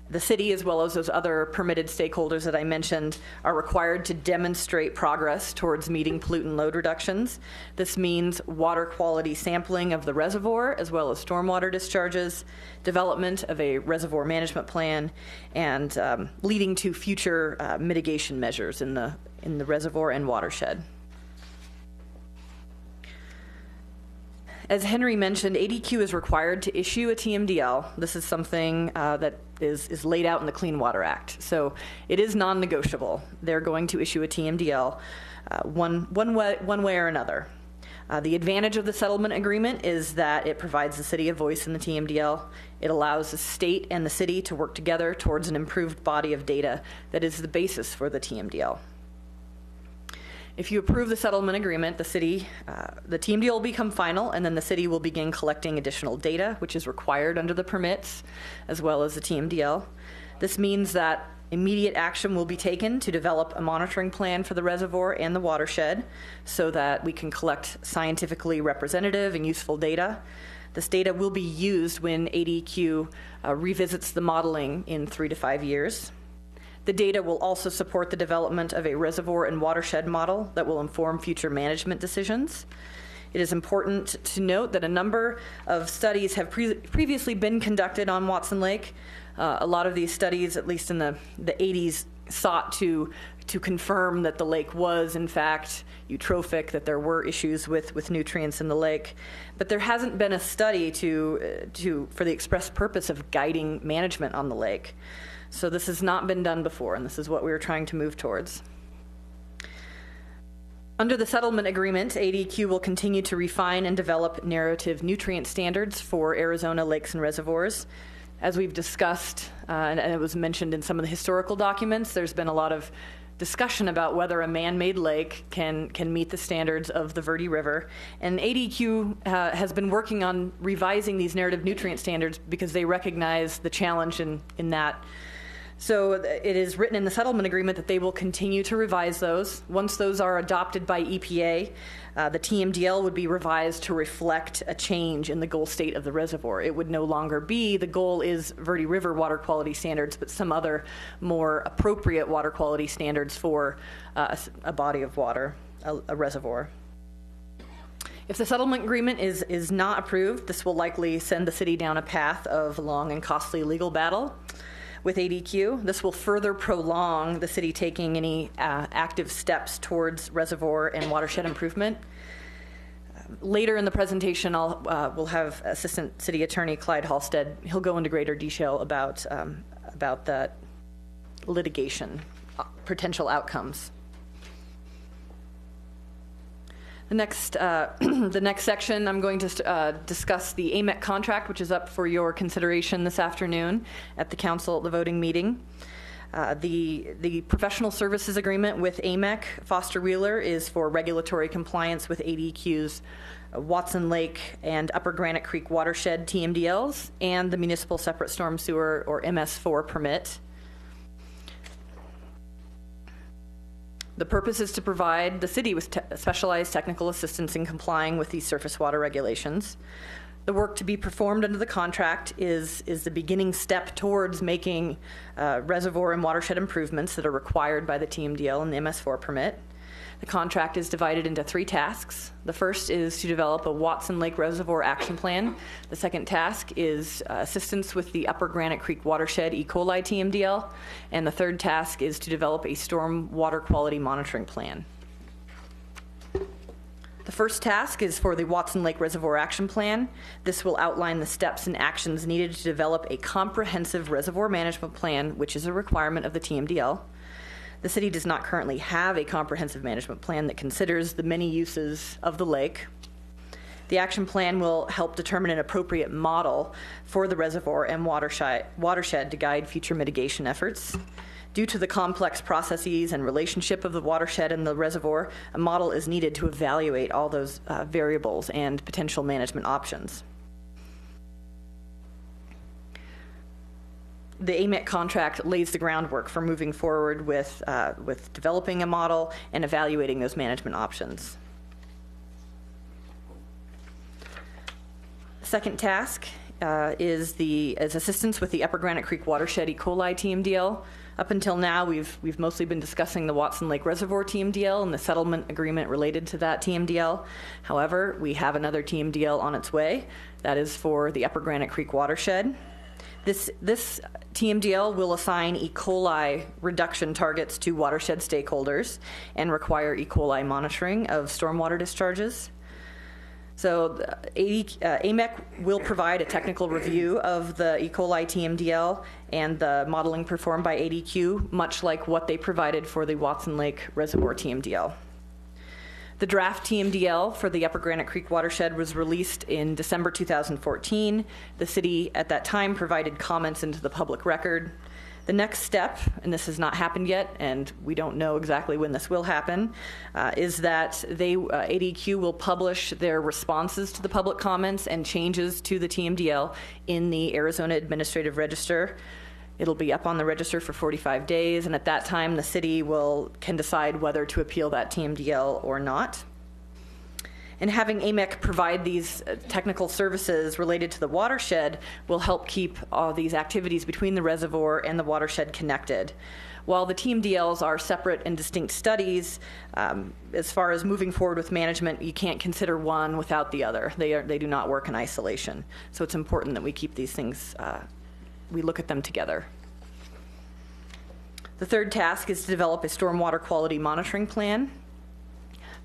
The city, as well as those other permitted stakeholders that I mentioned, are required to demonstrate progress towards meeting pollutant load reductions. This means water quality sampling of the reservoir, as well as stormwater discharges, development of a reservoir management plan, and leading to future mitigation measures in the reservoir and watershed. As Henry mentioned, ADQ is required to issue a TMDL. This is something that is laid out in the Clean Water Act. So it is non-negotiable. They're going to issue a TMDL one way or another. The advantage of the settlement agreement is that it provides the city a voice in the TMDL. It allows the state and the city to work together towards an improved body of data that is the basis for the TMDL. If you approve the settlement agreement, the TMDL will become final, and then the city will begin collecting additional data, which is required under the permits, as well as the TMDL. This means that immediate action will be taken to develop a monitoring plan for the reservoir and the watershed so that we can collect scientifically representative and useful data. This data will be used when ADEQ revisits the modeling in 3 to 5 years. The data will also support the development of a reservoir and watershed model that will inform future management decisions. It is important to note that a number of studies have previously been conducted on Watson Lake. A lot of these studies, at least in the 80s, sought to confirm that the lake was, in fact, eutrophic, that there were issues with nutrients in the lake. But there hasn't been a study for the express purpose of guiding management on the lake. So this has not been done before, and this is what we were trying to move towards. Under the settlement agreement, ADEQ will continue to refine and develop narrative nutrient standards for Arizona lakes and reservoirs. As we've discussed, and it was mentioned in some of the historical documents, there's been a lot of discussion about whether a man-made lake can meet the standards of the Verde River. And ADEQ has been working on revising these narrative nutrient standards because they recognize the challenge in that. So it is written in the settlement agreement that they will continue to revise those. Once those are adopted by EPA, the TMDL would be revised to reflect a change in the goal state of the reservoir. It would no longer be the goal is Verde River water quality standards, but some other more appropriate water quality standards for a body of water, a reservoir. If the settlement agreement is not approved, this will likely send the city down a path of long and costly legal battle with ADEQ. This will further prolong the city taking any active steps towards reservoir and watershed improvement. Later in the presentation, we'll have Assistant City Attorney Clyde Halstead. He'll go into greater detail about that litigation, potential outcomes. The next section, I'm going to discuss the AMEC contract, which is up for your consideration this afternoon at the council at the voting meeting. The professional services agreement with AMEC Foster Wheeler is for regulatory compliance with ADEQ's Watson Lake and Upper Granite Creek watershed TMDLs and the Municipal Separate Storm Sewer, or MS4, permit. The purpose is to provide the city with specialized technical assistance in complying with these surface water regulations. The work to be performed under the contract is the beginning step towards making reservoir and watershed improvements that are required by the TMDL and the MS4 permit. The contract is divided into 3 tasks. The first is to develop a Watson Lake Reservoir Action Plan. The second task is assistance with the Upper Granite Creek Watershed E. coli TMDL. And the third task is to develop a storm water quality monitoring plan. The first task is for the Watson Lake Reservoir Action Plan. This will outline the steps and actions needed to develop a comprehensive reservoir management plan, which is a requirement of the TMDL. The city does not currently have a comprehensive management plan that considers the many uses of the lake. The action plan will help determine an appropriate model for the reservoir and watershed to guide future mitigation efforts. Due to the complex processes and relationship of the watershed and the reservoir, a model is needed to evaluate all those variables and potential management options. The AMEC contract lays the groundwork for moving forward with developing a model and evaluating those management options. Second task is assistance with the Upper Granite Creek Watershed E. coli TMDL. Up until now, we've mostly been discussing the Watson Lake Reservoir TMDL and the settlement agreement related to that TMDL. However, we have another TMDL on its way. That is for the Upper Granite Creek Watershed. This TMDL will assign E. coli reduction targets to watershed stakeholders and require E. coli monitoring of stormwater discharges. So AMEC will provide a technical review of the E. coli TMDL and the modeling performed by ADEQ, much like what they provided for the Watson Lake Reservoir TMDL. The draft TMDL for the Upper Granite Creek watershed was released in December 2014. The city at that time provided comments into the public record. The next step, and this has not happened yet, and we don't know exactly when this will happen, is that ADEQ will publish their responses to the public comments and changes to the TMDL in the Arizona Administrative Register. It'll be up on the register for 45 days, and at that time, the city can decide whether to appeal that TMDL or not. And having AMEC provide these technical services related to the watershed will help keep all these activities between the reservoir and the watershed connected. While the TMDLs are separate and distinct studies, as far as moving forward with management, you can't consider one without the other. They do not work in isolation. So it's important that we keep these things, we look at them together. The third task is to develop a stormwater quality monitoring plan.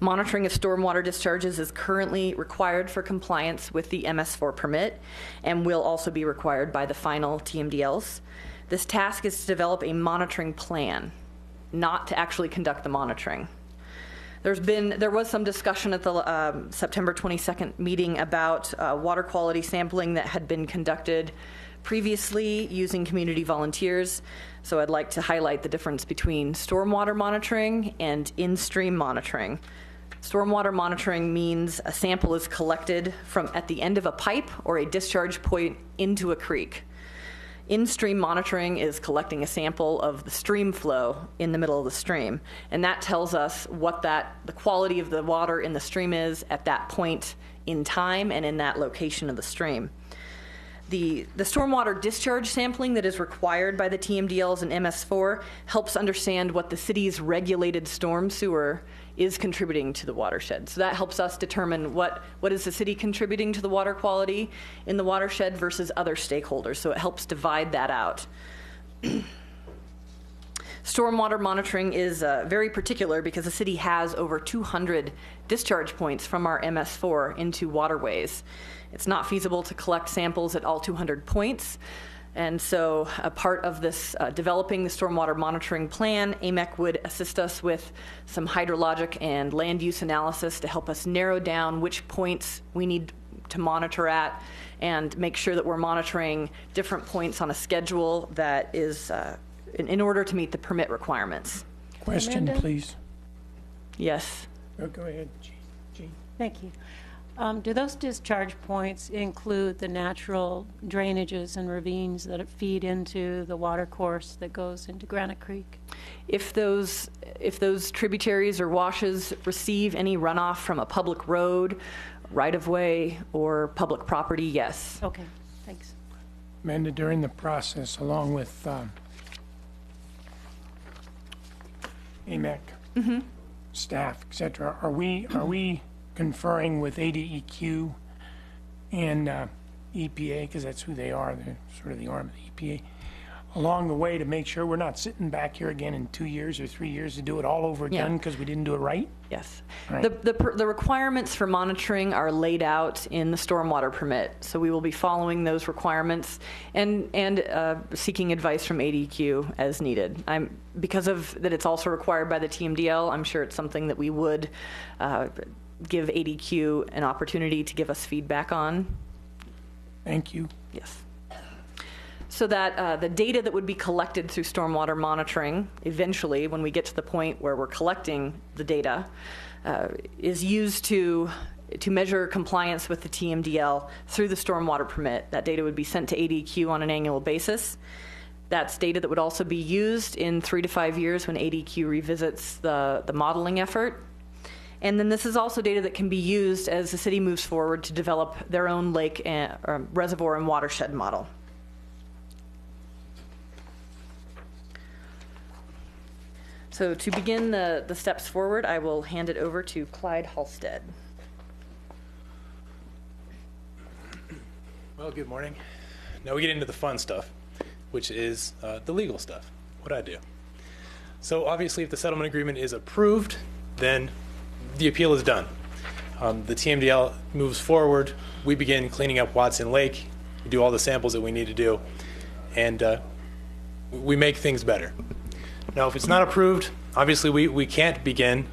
Monitoring of stormwater discharges is currently required for compliance with the MS4 permit and will also be required by the final TMDLs. This task is to develop a monitoring plan, not to actually conduct the monitoring. There was some discussion at the September 22nd meeting about water quality sampling that had been conducted previously using community volunteers. So I'd like to highlight the difference between stormwater monitoring and in-stream monitoring. Stormwater monitoring means a sample is collected from at the end of a pipe or a discharge point into a creek. In-stream monitoring is collecting a sample of the stream flow in the middle of the stream, and that tells us what the quality of the water in the stream is at that point in time and in that location of the stream. The stormwater discharge sampling that is required by the TMDLs and MS4 helps understand what the city's regulated storm sewer is contributing to the watershed. So that helps us determine what is the city contributing to the water quality in the watershed versus other stakeholders. So it helps divide that out. Stormwater monitoring is very particular because the city has over 200 discharge points from our MS4 into waterways. It's not feasible to collect samples at all 200 points. And so a part of this developing the stormwater monitoring plan, AMEC would assist us with some hydrologic and land use analysis to help us narrow down which points we need to monitor at and make sure that we're monitoring different points on a schedule that is in order to meet the permit requirements. Question, Amanda? please. Yes. Go ahead, Jean. Thank you. Do those discharge points include the natural drainages and ravines that feed into the water course that goes into Granite Creek? If those tributaries or washes receive any runoff from a public road, right-of-way, or public property, yes. Okay, thanks. Amanda, during the process, along with AMEC, staff, et cetera, are we conferring with ADEQ and EPA, because that's who they are, they're sort of the arm of the EPA, along the way to make sure we're not sitting back here again in 2 years or 3 years to do it all over again because we didn't do it right? Yes. Right. The requirements for monitoring are laid out in the stormwater permit, so we will be following those requirements and seeking advice from ADQ as needed. Because of that it's also required by the TMDL, I'm sure it's something that we would give ADQ an opportunity to give us feedback on. Thank you. Yes. So that the data that would be collected through stormwater monitoring, eventually, when we get to the point where we're collecting the data, is used to measure compliance with the TMDL through the stormwater permit. That data would be sent to ADQ on an annual basis. That's data that would also be used in 3 to 5 years when ADQ revisits the modeling effort. And then this is also data that can be used as the city moves forward to develop their own lake and reservoir and watershed model. So to begin the steps forward, I will hand it over to Clyde Halstead. Well, good morning. Now we get into the fun stuff, which is the legal stuff, what I do. So obviously if the settlement agreement is approved, then the appeal is done. The TMDL moves forward. We begin cleaning up Watson Lake. We do all the samples that we need to do, and we make things better. Now, if it's not approved, obviously we can't begin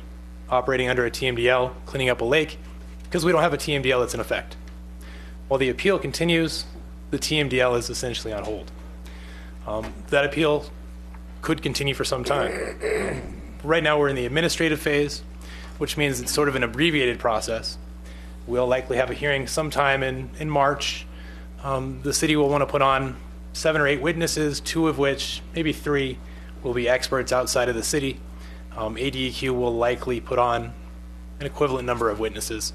operating under a TMDL, cleaning up a lake, because we don't have a TMDL that's in effect. While the appeal continues, the TMDL is essentially on hold. That appeal could continue for some time. Right now we're in the administrative phase, which means it's sort of an abbreviated process. We'll likely have a hearing sometime in March. The city will want to put on 7 or 8 witnesses, 2 of which, maybe 3, will be experts outside of the city. ADEQ will likely put on an equivalent number of witnesses.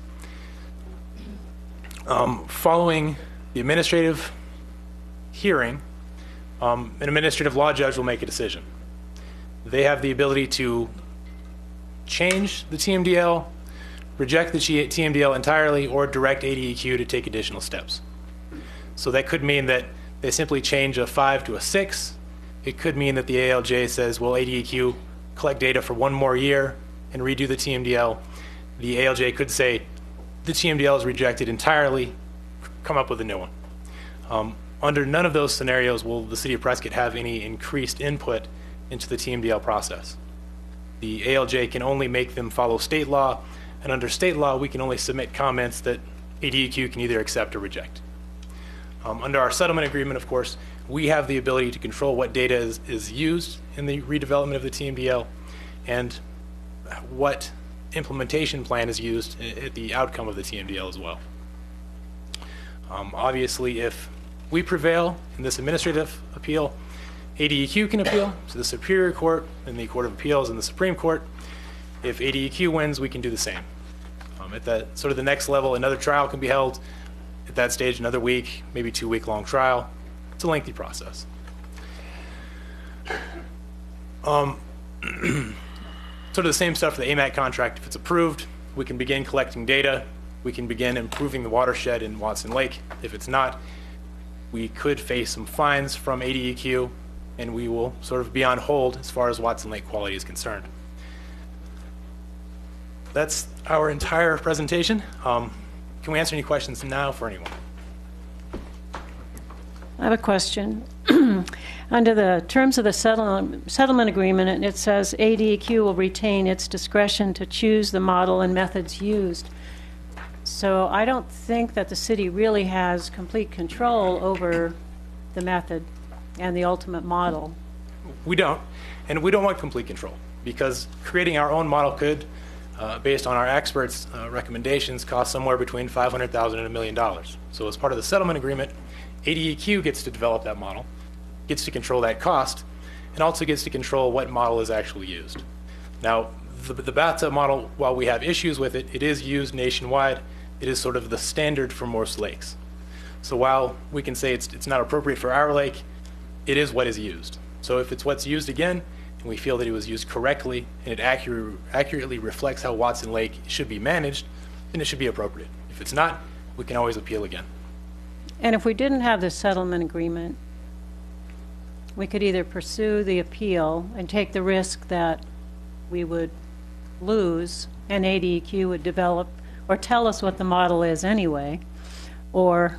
Following the administrative hearing, an administrative law judge will make a decision. They have the ability to change the TMDL, reject the TMDL entirely, or direct ADEQ to take additional steps. So that could mean that they simply change a 5 to a 6. It could mean that the ALJ says, well, ADEQ, collect data for one more year and redo the TMDL. The ALJ could say, the TMDL is rejected entirely, come up with a new one. Under none of those scenarios will the City of Prescott have any increased input into the TMDL process. The ALJ can only make them follow state law, and under state law, we can only submit comments that ADEQ can either accept or reject. Under our settlement agreement, of course, we have the ability to control what data is used in the redevelopment of the TMDL and what implementation plan is used at the outcome of the TMDL as well. Obviously, if we prevail in this administrative appeal, ADEQ can appeal to the Superior Court and the Court of Appeals and the Supreme Court. If ADEQ wins, we can do the same. At that sort of the next level, another trial can be held. At that stage, another week, maybe 2-week-long trial. It's a lengthy process. Sort of the same stuff for the AMAC contract. If it's approved, we can begin collecting data. We can begin improving the watershed in Watson Lake. If it's not, we could face some fines from ADEQ, and we will sort of be on hold as far as Watson Lake quality is concerned. That's our entire presentation. Can we answer any questions now for anyone? I have a question. Under the terms of the settlement agreement, it says ADEQ will retain its discretion to choose the model and methods used. So I don't think that the city really has complete control over the method and the ultimate model. We don't, and we don't want complete control, because creating our own model could, based on our experts' recommendations, cost somewhere between $500,000 and $1 million. So as part of the settlement agreement, ADEQ gets to develop that model, gets to control that cost, and also gets to control what model is actually used. Now, the bathtub model, while we have issues with it, it is used nationwide. It is sort of the standard for most lakes. So while we can say it's not appropriate for our lake, it is what is used. So if it's what's used again, and we feel that it was used correctly, and it accurately reflects how Watson Lake should be managed, then it should be appropriate. If it's not, we can always appeal again. And if we didn't have the settlement agreement, we could either pursue the appeal and take the risk that we would lose and ADEQ would develop or tell us what the model is anyway, or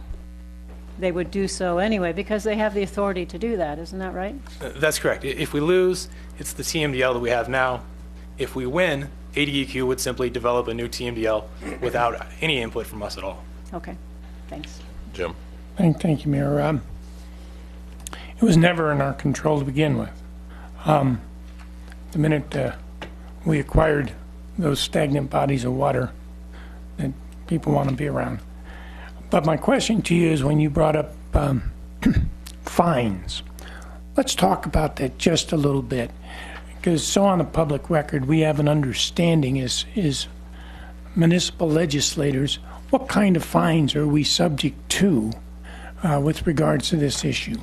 they would do so anyway because they have the authority to do that. Isn't that right? That's correct. If we lose, it's the TMDL that we have now. If we win, ADEQ would simply develop a new TMDL without any input from us at all. Okay, thanks. Jim? Thank you, Mayor. It was never in our control to begin with. The minute we acquired those stagnant bodies of water that people want to be around. But my question to you is when you brought up fines, let's talk about that just a little bit. Because so on the public record, we have an understanding as municipal legislators, what kind of fines are we subject to with regards to this issue?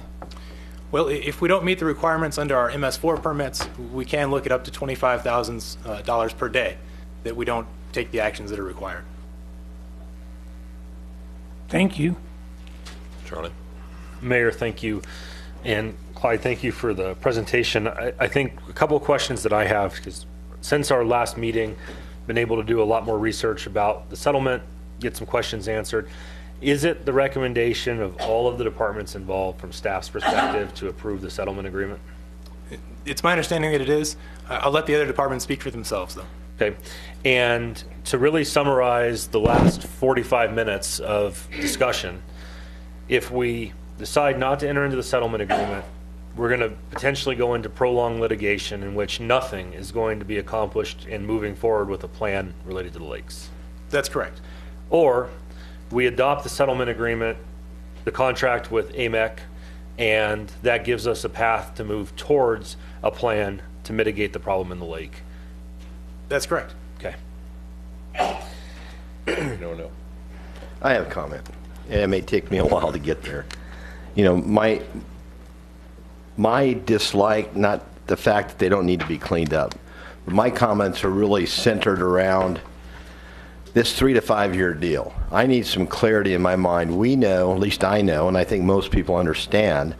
Well, if we don't meet the requirements under our MS4 permits, we can look at up to $25,000 per day that we don't take the actions that are required. Thank you. Charlie? Mayor, thank you. And Clyde, thank you for the presentation. I think a couple of questions that I have, because since our last meeting, been able to do a lot more research about the settlement, get some questions answered. Is it the recommendation of all of the departments involved from staff's perspective to approve the settlement agreement? It's my understanding that it is. I'll let the other departments speak for themselves, though. Okay. And to really summarize the last 45 minutes of discussion, if we decide not to enter into the settlement agreement, we're going to potentially go into prolonged litigation in which nothing is going to be accomplished in moving forward with a plan related to the lakes. That's correct. Or we adopt the settlement agreement, the contract with AMEC, and that gives us a path to move towards a plan to mitigate the problem in the lake. That's correct. Okay. No. I have a comment. It may take me a while to get there. You know, my dislike, not the fact that they don't need to be cleaned up, but my comments are really centered around this 3 to 5 year deal. I need some clarity in my mind. We know, at least I know, and I think most people understand,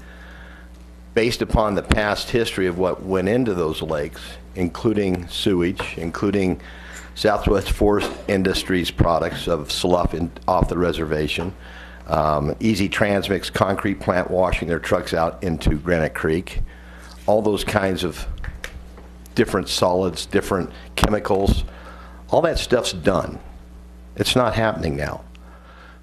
based upon the past history of what went into those lakes, including sewage, including Southwest Forest Industries products of slough off the reservation, Easy Transmix concrete plant washing their trucks out into Granite Creek, all those kinds of different solids, different chemicals, all that stuff's done. It's not happening now.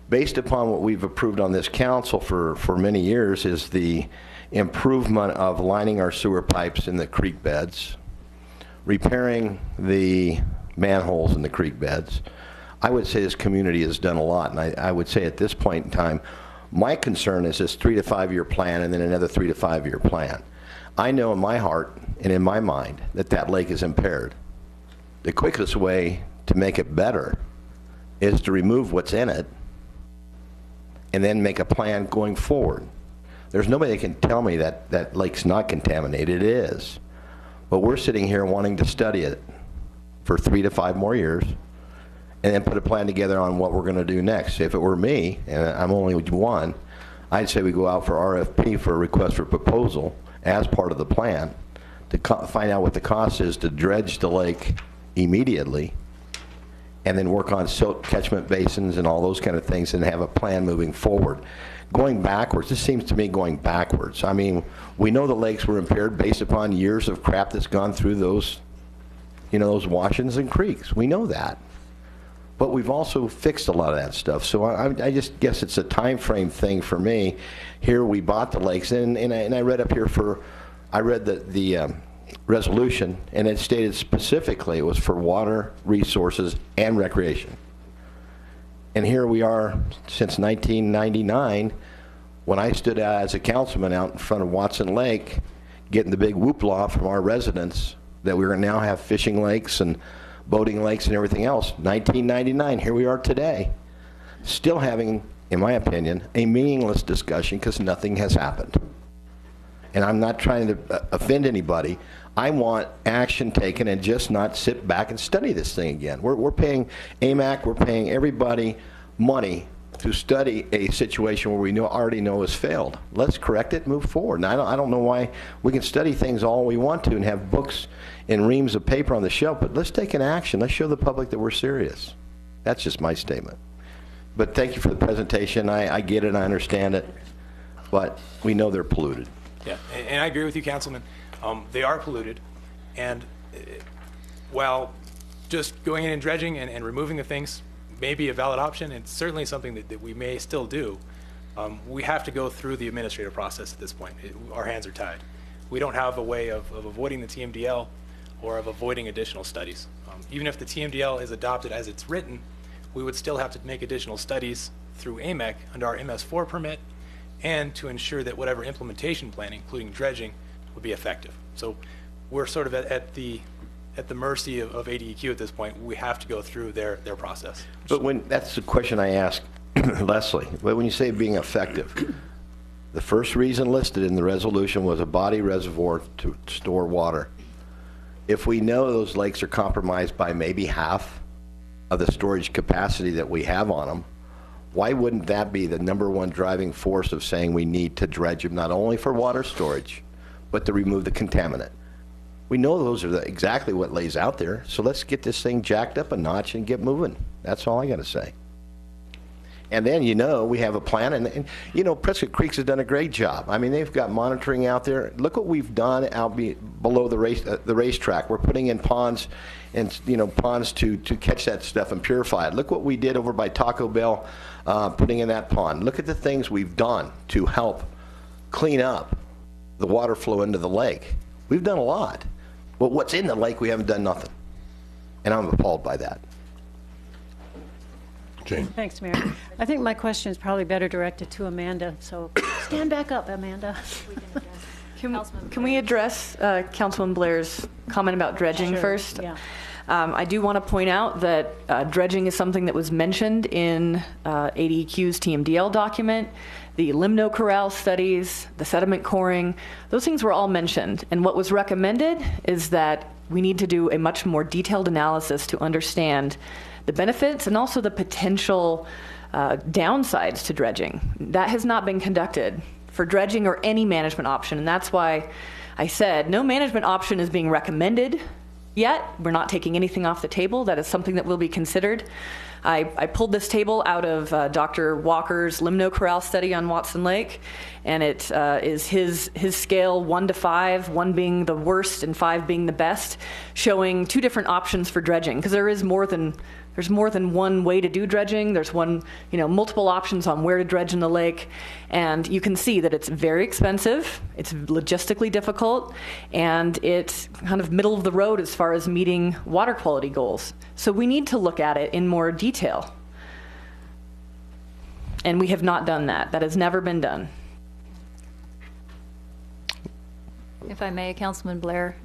Based upon what we've approved on this council for many years is the improvement of lining our sewer pipes in the creek beds, repairing the manholes in the creek beds. I would say this community has done a lot, and I would say at this point in time, my concern is this 3 to 5 year plan and then another 3 to 5 year plan. I know in my heart and in my mind that that lake is impaired. The quickest way to make it better is to remove what's in it and then make a plan going forward. There's nobody that can tell me that that lake's not contaminated. It is. But we're sitting here wanting to study it for 3 to 5 more years and then put a plan together on what we're going to do next. If it were me, and I'm only one, I'd say we go out for RFP for a request for proposal as part of the plan to find out what the cost is to dredge the lake immediately and then work on silt catchment basins and all those kind of things and have a plan moving forward. Going backwards, this seems to me going backwards. I mean, we know the lakes were impaired based upon years of crap that's gone through those, you know, those washings and creeks. We know that. But we've also fixed a lot of that stuff. So I just guess it's a time frame thing for me. Here we bought the lakes, and I read up here I read the resolution, and it stated specifically it was for water, resources, and recreation. And here we are since 1999, when I stood out as a councilman out in front of Watson Lake, getting the big whoopla from our residents that we are going to now have fishing lakes and boating lakes and everything else. 1999, here we are today, still having, in my opinion, a meaningless discussion because nothing has happened. And I'm not trying to offend anybody. I want action taken and just not sit back and study this thing again. We're paying AMAC, we're paying everybody money to study a situation where we already know has failed. Let's correct it, move forward. And I don't know why we can study things all we want to and have books and reams of paper on the shelf, but let's take an action. Let's show the public that we're serious. That's just my statement. But thank you for the presentation. I get it, I understand it, but we know they're polluted. Yeah, and I agree with you, Councilman. They are polluted, and while just going in and dredging and removing the things may be a valid option, it's certainly something that we may still do. We have to go through the administrative process at this point. Our hands are tied. We don't have a way of avoiding the TMDL or of avoiding additional studies. Even if the TMDL is adopted as it's written, we would still have to make additional studies through AMEC under our MS4 permit and to ensure that whatever implementation plan, including dredging, would be effective. So we're sort of at the mercy of ADEQ at this point. We have to go through their process. But that's the question I asked Leslie. But when you say being effective, the first reason listed in the resolution was a body reservoir to store water. If we know those lakes are compromised by maybe half of the storage capacity that we have on them, why wouldn't that be the #1 driving force of saying we need to dredge them, not only for water storage, but to remove the contaminant? We know those are exactly what lays out there, so let's get this thing jacked up a notch and get moving. That's all I got to say. And then, we have a plan, and Prescott Creeks has done a great job. I mean, they've got monitoring out there. Look what we've done out below the racetrack. We're putting in ponds and, ponds to catch that stuff and purify it. Look what we did over by Taco Bell, putting in that pond. Look at the things we've done to help clean up the water flow into the lake. We've done a lot. But what's in the lake, we haven't done nothing. And I'm appalled by that. Jane. Thanks, Mayor. I think my question is probably better directed to Amanda, so stand back up, Amanda. Can we address Councilman Blair's comment about dredging Sure, first? yeah. I do want to point out that dredging is something that was mentioned in ADEQ's TMDL document. The limno corral studies, the sediment coring, those things were all mentioned. And what was recommended is that we need to do a much more detailed analysis to understand the benefits and also the potential downsides to dredging. That has not been conducted for dredging or any management option, and that's why I said no management option is being recommended yet. We're not taking anything off the table. That is something that will be considered. I pulled this table out of Dr. Walker's limno corral study on Watson Lake, and it is his scale 1 to 5, 1 being the worst and 5 being the best, showing 2 different options for dredging, because there's more than one way to do dredging. There's multiple options on where to dredge in the lake, and you can see that it's very expensive, it's logistically difficult, and it's kind of middle of the road as far as meeting water quality goals. So we need to look at it in more detail. And we have not done that. That has never been done. If I may, Councilman Blair,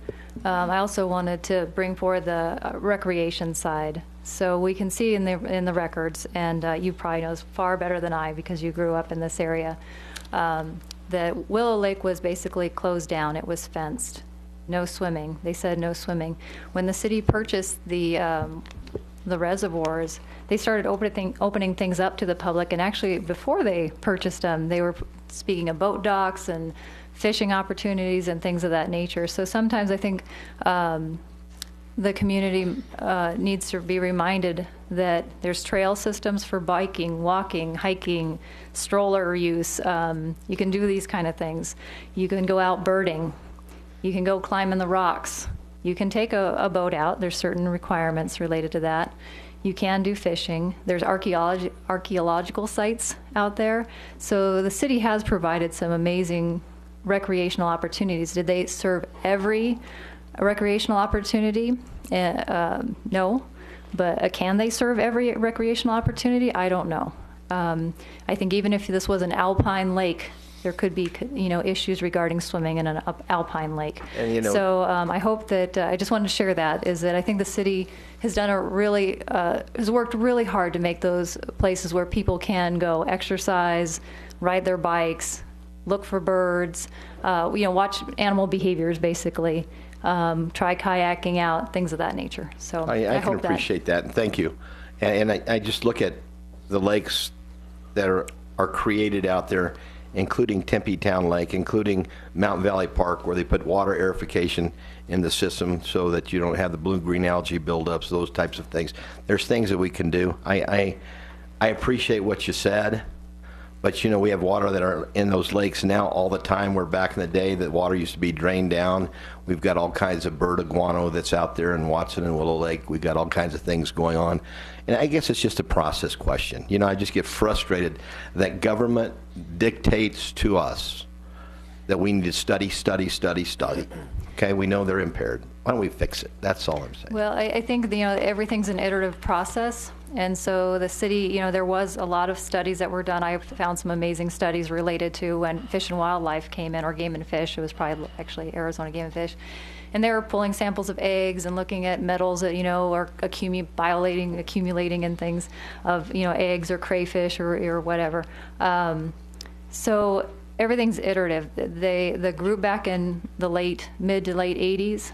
I also wanted to bring forward the recreation side. So we can see in the records, and you probably know far better than I because you grew up in this area, that Willow Lake was basically closed down. It was fenced. No swimming. They said no swimming. When the city purchased the reservoirs, they started opening things up to the public, and actually before they purchased them, they were speaking of boat docks and fishing opportunities and things of that nature. So sometimes I think the community needs to be reminded that there's trail systems for biking, walking, hiking, stroller use. You can do these kind of things. You can go out birding. You can go climb in the rocks. You can take a boat out. There's certain requirements related to that. You can do fishing. There's archaeological sites out there. So the city has provided some amazing recreational opportunities. Did they serve every recreational opportunity? No. But can they serve every recreational opportunity? I don't know. I think even if this was an alpine lake, there could be, issues regarding swimming in an alpine lake. And, so I hope that I just wanted to share that is that I think the city has done has worked really hard to make those places where people can go exercise, ride their bikes, look for birds, watch animal behaviors basically, try kayaking out, things of that nature. So I can hope appreciate that, and thank you. And I just look at the lakes that are created out there, including Tempe Town Lake, including Mountain Valley Park, where they put water aerification in the system so that you don't have the blue-green algae buildups, those types of things. There's things that we can do. I appreciate what you said, but we have water that are in those lakes now all the time, where back in the day the water used to be drained down. We've got all kinds of bird iguana that's out there in Watson and Willow Lake. We've got all kinds of things going on. And I guess it's just a process question. I just get frustrated that government dictates to us that we need to study. Okay, we know they're impaired. Why don't we fix it? That's all I'm saying. Well, I think everything's an iterative process, and so the city, there was a lot of studies that were done. I found some amazing studies related to when Fish and Wildlife came in, or Game and Fish. It was probably actually Arizona Game and Fish, and they were pulling samples of eggs and looking at metals that are accumulating in things of eggs or crayfish or whatever. So everything's iterative. The group back in the mid to late 80s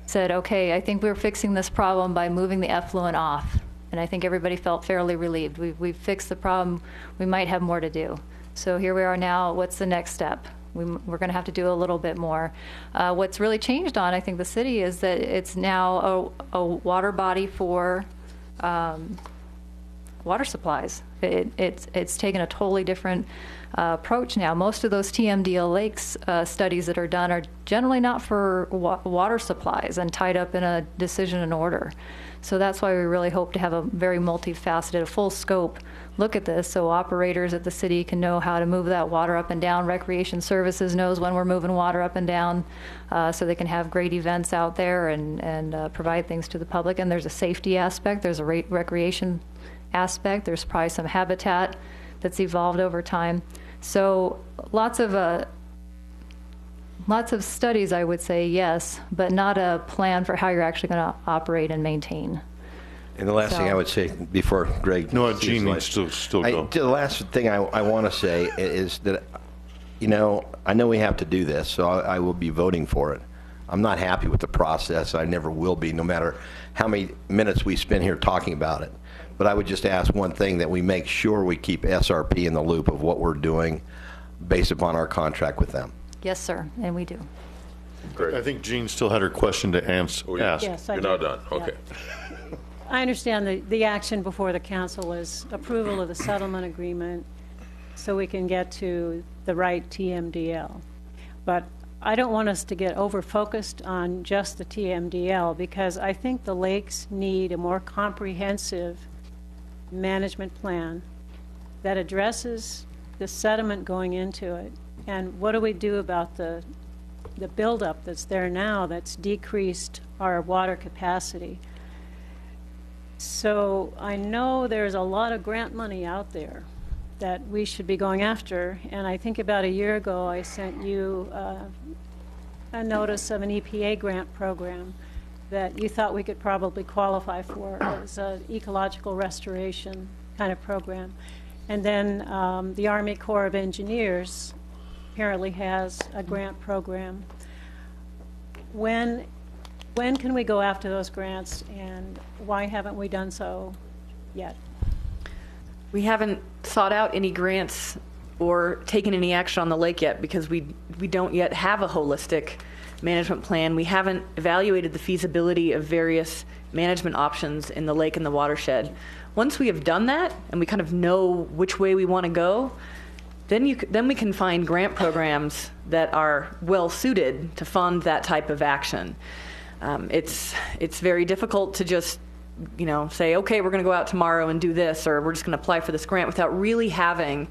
said, okay, I think we're fixing this problem by moving the effluent off. And I think everybody felt fairly relieved. We've fixed the problem. We might have more to do. So here we are now. What's the next step? We're going to have to do a little bit more. What's really changed on, I think, the city is that it's now a water body for water supplies. It's taken a totally different approach now. Most of those TMDL lakes studies that are done are generally not for water supplies and tied up in a decision and order. So that's why we really hope to have a very multifaceted, full scope look at this, so operators at the city can know how to move that water up and down. Recreation Services knows when we're moving water up and down, so they can have great events out there and provide things to the public. And there's a safety aspect, there's a recreation aspect, there's probably some habitat that's evolved over time. So lots of Lots of studies, I would say, yes, but not a plan for how you're actually going to operate and maintain. And the last thing I would say before Greg. No, sees Gene light- needs to still go. The last thing I want to say is that, I know we have to do this, so I will be voting for it. I'm not happy with the process. I never will be, no matter how many minutes we spend here talking about it. But I would just ask one thing, that we make sure we keep SRP in the loop of what we're doing based upon our contract with them. Yes, sir, and we do. I think Jean still had her question to ask. Yes, I You're do. not done, Yeah. okay. I understand the action before the council is approval of the settlement agreement so we can get to the right TMDL. But I don't want us to get over-focused on just the TMDL, because I think the lakes need a more comprehensive management plan that addresses the sediment going into it. And what do we do about the buildup that's there now that's decreased our water capacity? So I know there's a lot of grant money out there that we should be going after. And I think about a year ago, I sent you a notice of an EPA grant program that you thought we could probably qualify for. It was an ecological restoration kind of program. And then the Army Corps of Engineers apparently has a grant program. When can we go after those grants, and why haven't we done so yet? We haven't sought out any grants or taken any action on the lake yet because we don't yet have a holistic management plan. We haven't evaluated the feasibility of various management options in the lake and the watershed. Once we have done that and we kind of know which way we want to go, then we can find grant programs that are well suited to fund that type of action. It's very difficult to just say, okay, we're going to go out tomorrow and do this, or we're just going to apply for this grant without really having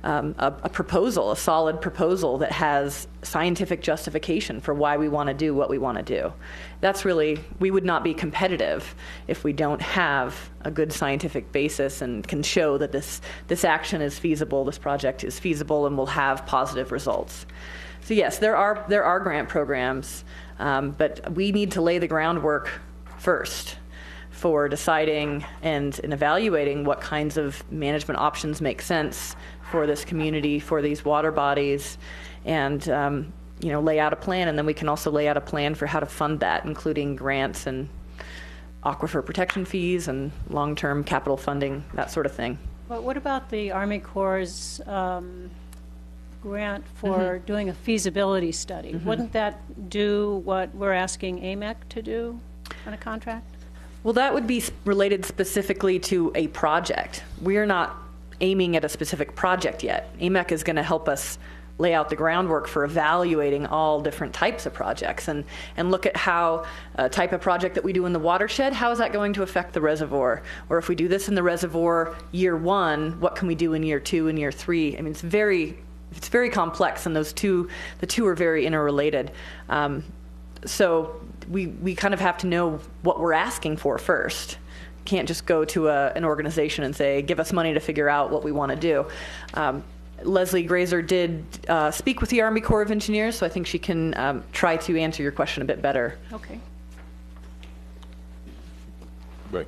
a proposal, a solid proposal that has scientific justification for why we want to do what we want to do. That's really, we would not be competitive if we don't have a good scientific basis and can show that this action is feasible, this project is feasible, and will have positive results. So yes, there are grant programs, but we need to lay the groundwork first for deciding and evaluating what kinds of management options make sense for this community, for these water bodies, and lay out a plan. And then we can also lay out a plan for how to fund that, including grants and aquifer protection fees and long-term capital funding, that sort of thing. But what about the Army Corps' grant for doing a feasibility study? Wouldn't that do what we're asking AMEC to do on a contract? Well, that would be related specifically to a project. We're not aiming at a specific project yet. AMEC is going to help us lay out the groundwork for evaluating all different types of projects and look at how a type of project that we do in the watershed, how is that going to affect the reservoir? Or if we do this in the reservoir year 1, what can we do in year 2 and year 3? I mean, it's very complex, and the two are very interrelated. So we kind of have to know what we're asking for first. Can't just go to an organization and say, give us money to figure out what we want to do. Leslie Grazer did speak with the Army Corps of Engineers, so I think she can try to answer your question a bit better. Okay. Right.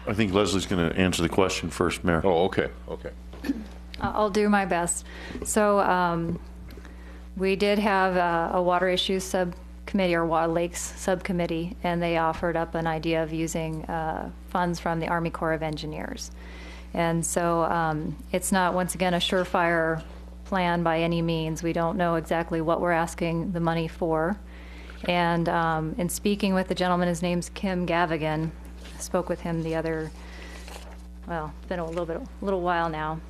I think Leslie's going to answer the question first, Mayor. Oh, okay. I'll do my best. So we did have a water issues subcommittee or water lakes subcommittee, and they offered up an idea of using funds from the Army Corps of Engineers. And so it's not, once again, a surefire plan by any means. We don't know exactly what we're asking the money for. And in speaking with the gentleman, his name's Kim Gavigan, I spoke with him it's been a little while now.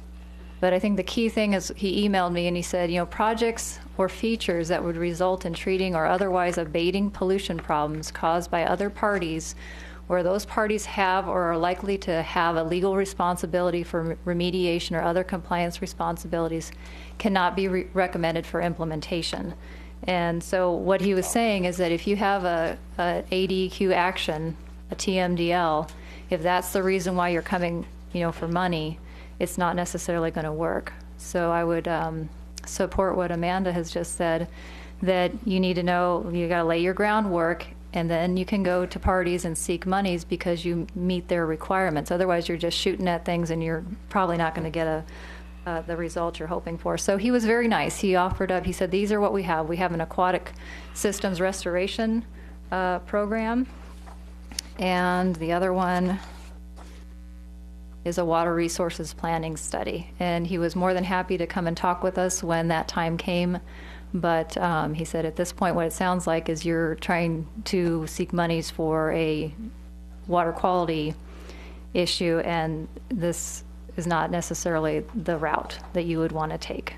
But I think the key thing is he emailed me and he said, projects or features that would result in treating or otherwise abating pollution problems caused by other parties, where those parties have or are likely to have a legal responsibility for remediation or other compliance responsibilities, cannot be recommended for implementation. And so what he was saying is that if you have a ADEQ action, a TMDL, if that's the reason why you're coming, for money, it's not necessarily going to work. So I would support what Amanda has just said, that you need to know you got to lay your groundwork, and then you can go to parties and seek monies because you meet their requirements. Otherwise, you're just shooting at things and you're probably not going to get the result you're hoping for. So he was very nice. He offered up, he said, these are what we have. We have an aquatic systems restoration program, and the other one is a water resources planning study. And he was more than happy to come and talk with us when that time came. But he said at this point what it sounds like is you're trying to seek monies for a water quality issue, and this is not necessarily the route that you would want to take.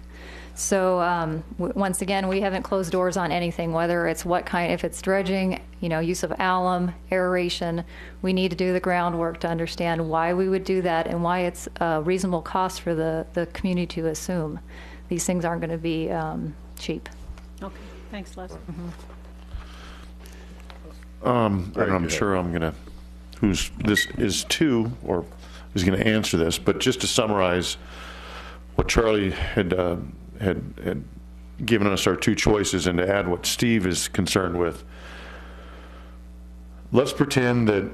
So once again, we haven't closed doors on anything, whether it's what kind, if it's dredging, use of alum, aeration. We need to do the groundwork to understand why we would do that and why it's a reasonable cost for the community to assume. These things aren't going to be cheap. Okay, thanks, Les. I'm sure I'm going to, this is to, or who's going to answer this, but just to summarize what Charlie had given us our two choices, and to add what Steve is concerned with, let's pretend that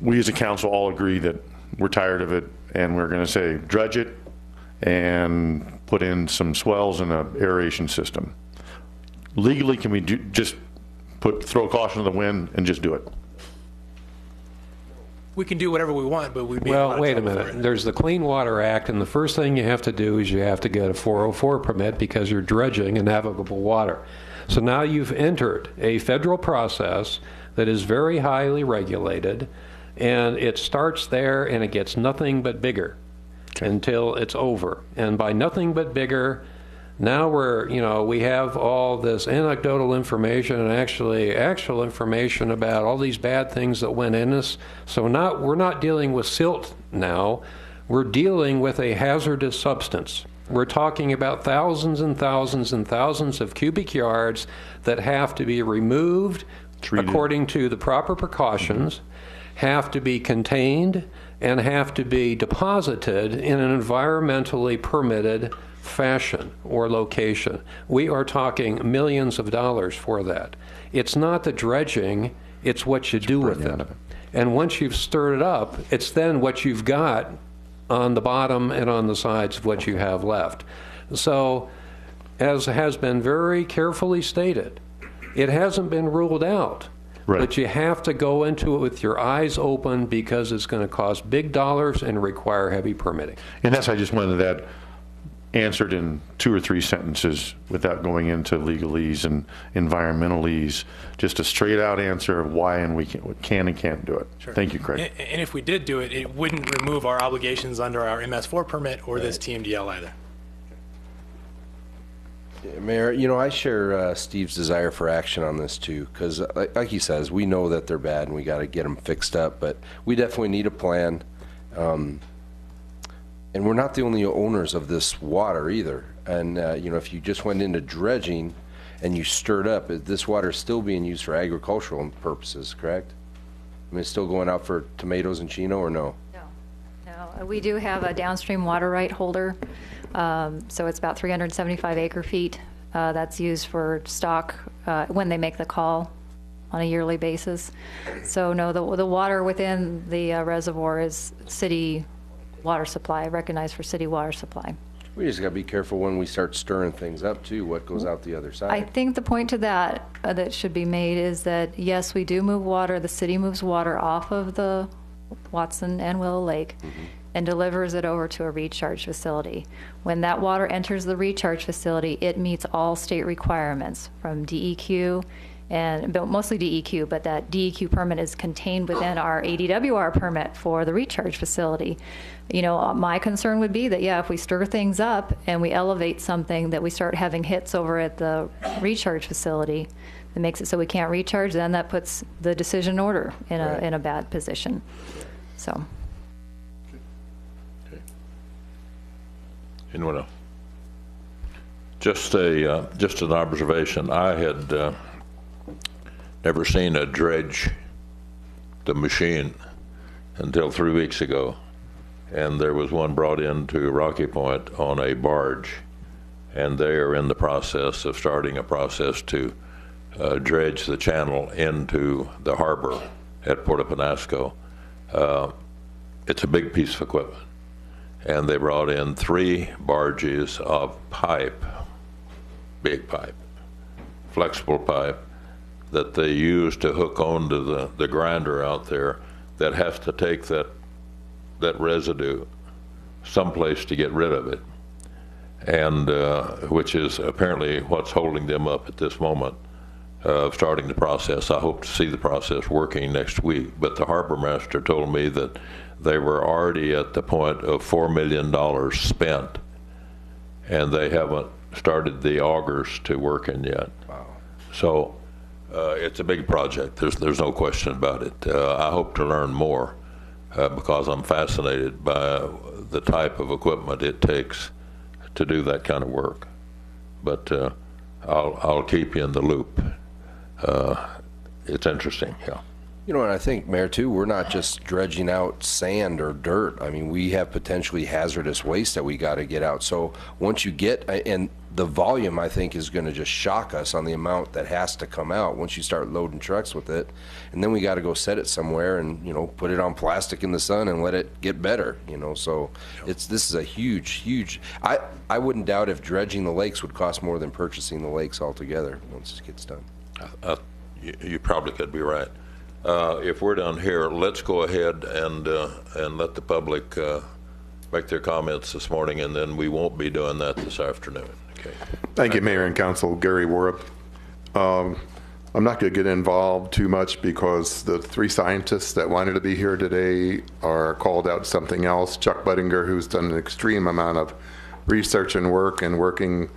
we as a council all agree that we're tired of it, and we're going to say dredge it and put in some swells and an aeration system. Legally, can we just throw caution to the wind and just do it? We can do whatever we want, but we'd be Well, wait a minute. There's the Clean Water Act, and the first thing you have to do is you have to get a 404 permit because you're dredging in navigable water. So now you've entered a federal process that is very highly regulated, and it starts there and it gets nothing but bigger until it's over. And by nothing but bigger, now we have all this anecdotal information and actual information about all these bad things that went in us. So now we're not dealing with silt now. We're dealing with a hazardous substance. We're talking about thousands and thousands and thousands of cubic yards that have to be removed according to the proper precautions, have to be contained, and have to be deposited in an environmentally permitted fashion or location. We are talking millions of dollars for that. It's not the dredging, it's what you do with it. And once you've stirred it up, it's then what you've got on the bottom and on the sides of what you have left. So, as has been very carefully stated, it hasn't been ruled out. Right. But you have to go into it with your eyes open because it's going to cost big dollars and require heavy permitting. And I just wanted that answered in 2 or 3 sentences without going into legalese and environmentalese, just a straight out answer of why and we can and can't do it. Sure. Thank you, Craig. And if we did do it, it wouldn't remove our obligations under our MS4 permit or this TMDL either. Mayor, I share Steve's desire for action on this too, because like he says, we know that they're bad and we got to get them fixed up, but we definitely need a plan. And we're not the only owners of this water either. And, if you just went into dredging and you stirred up, this water is still being used for agricultural purposes, correct? I mean, it's still going out for tomatoes and Chino, or no? No. We do have a downstream water right holder. So it's about 375 acre feet. That's used for stock when they make the call on a yearly basis. So no, the water within the reservoir is city water supply, recognized for city water supply. We just got to be careful when we start stirring things up too, what goes out the other side. I think the point to that that should be made is that yes, we do move water, the city moves water off of the Watson and Willow Lake and delivers it over to a recharge facility. When that water enters the recharge facility, it meets all state requirements from DEQ, but mostly DEQ, but that DEQ permit is contained within our ADWR permit for the recharge facility. My concern would be that, if we stir things up and we elevate something, that we start having hits over at the recharge facility that makes it so we can't recharge, then that puts the decision order in a bad position. So. Anyone else? Just an observation. I had never seen a dredge, the machine, until 3 weeks ago, and there was one brought into Rocky Point on a barge, and they are in the process of starting a process to dredge the channel into the harbor at Puerto Penasco. It's a big piece of equipment, and they brought in 3 barges of pipe, big pipe, flexible pipe, that they use to hook onto the grinder out there that has to take that residue someplace to get rid of it, and which is apparently what's holding them up at this moment of starting the process. I hope to see the process working next week, but the harbor master told me that they were already at the point of $4 million spent, and they haven't started the augers to working yet. Wow. So it's a big project. There's no question about it. I hope to learn more because I'm fascinated by the type of equipment it takes to do that kind of work. But I'll keep you in the loop. It's interesting, yeah. You know, and I think, Mayor, too, we're not just dredging out sand or dirt. I mean, we have potentially hazardous waste that we got to get out. So once you get, and the volume, I think, is going to just shock us on the amount that has to come out once you start loading trucks with it. And then we got to go set it somewhere and, you know, put it on plastic in the sun and let it get better, you know. So this is a huge, I wouldn't doubt if dredging the lakes would cost more than purchasing the lakes altogether once it gets done. You probably could be right. If we're done here, let's go ahead and let the public make their comments this morning, and then we won't be doing that this afternoon. Okay. Thank you, Mayor and Council. Gary Warup. I'm not going to get involved too much because the 3 scientists that wanted to be here today are called out something else. Chuck Budinger, who's done an extreme amount of research and work and working,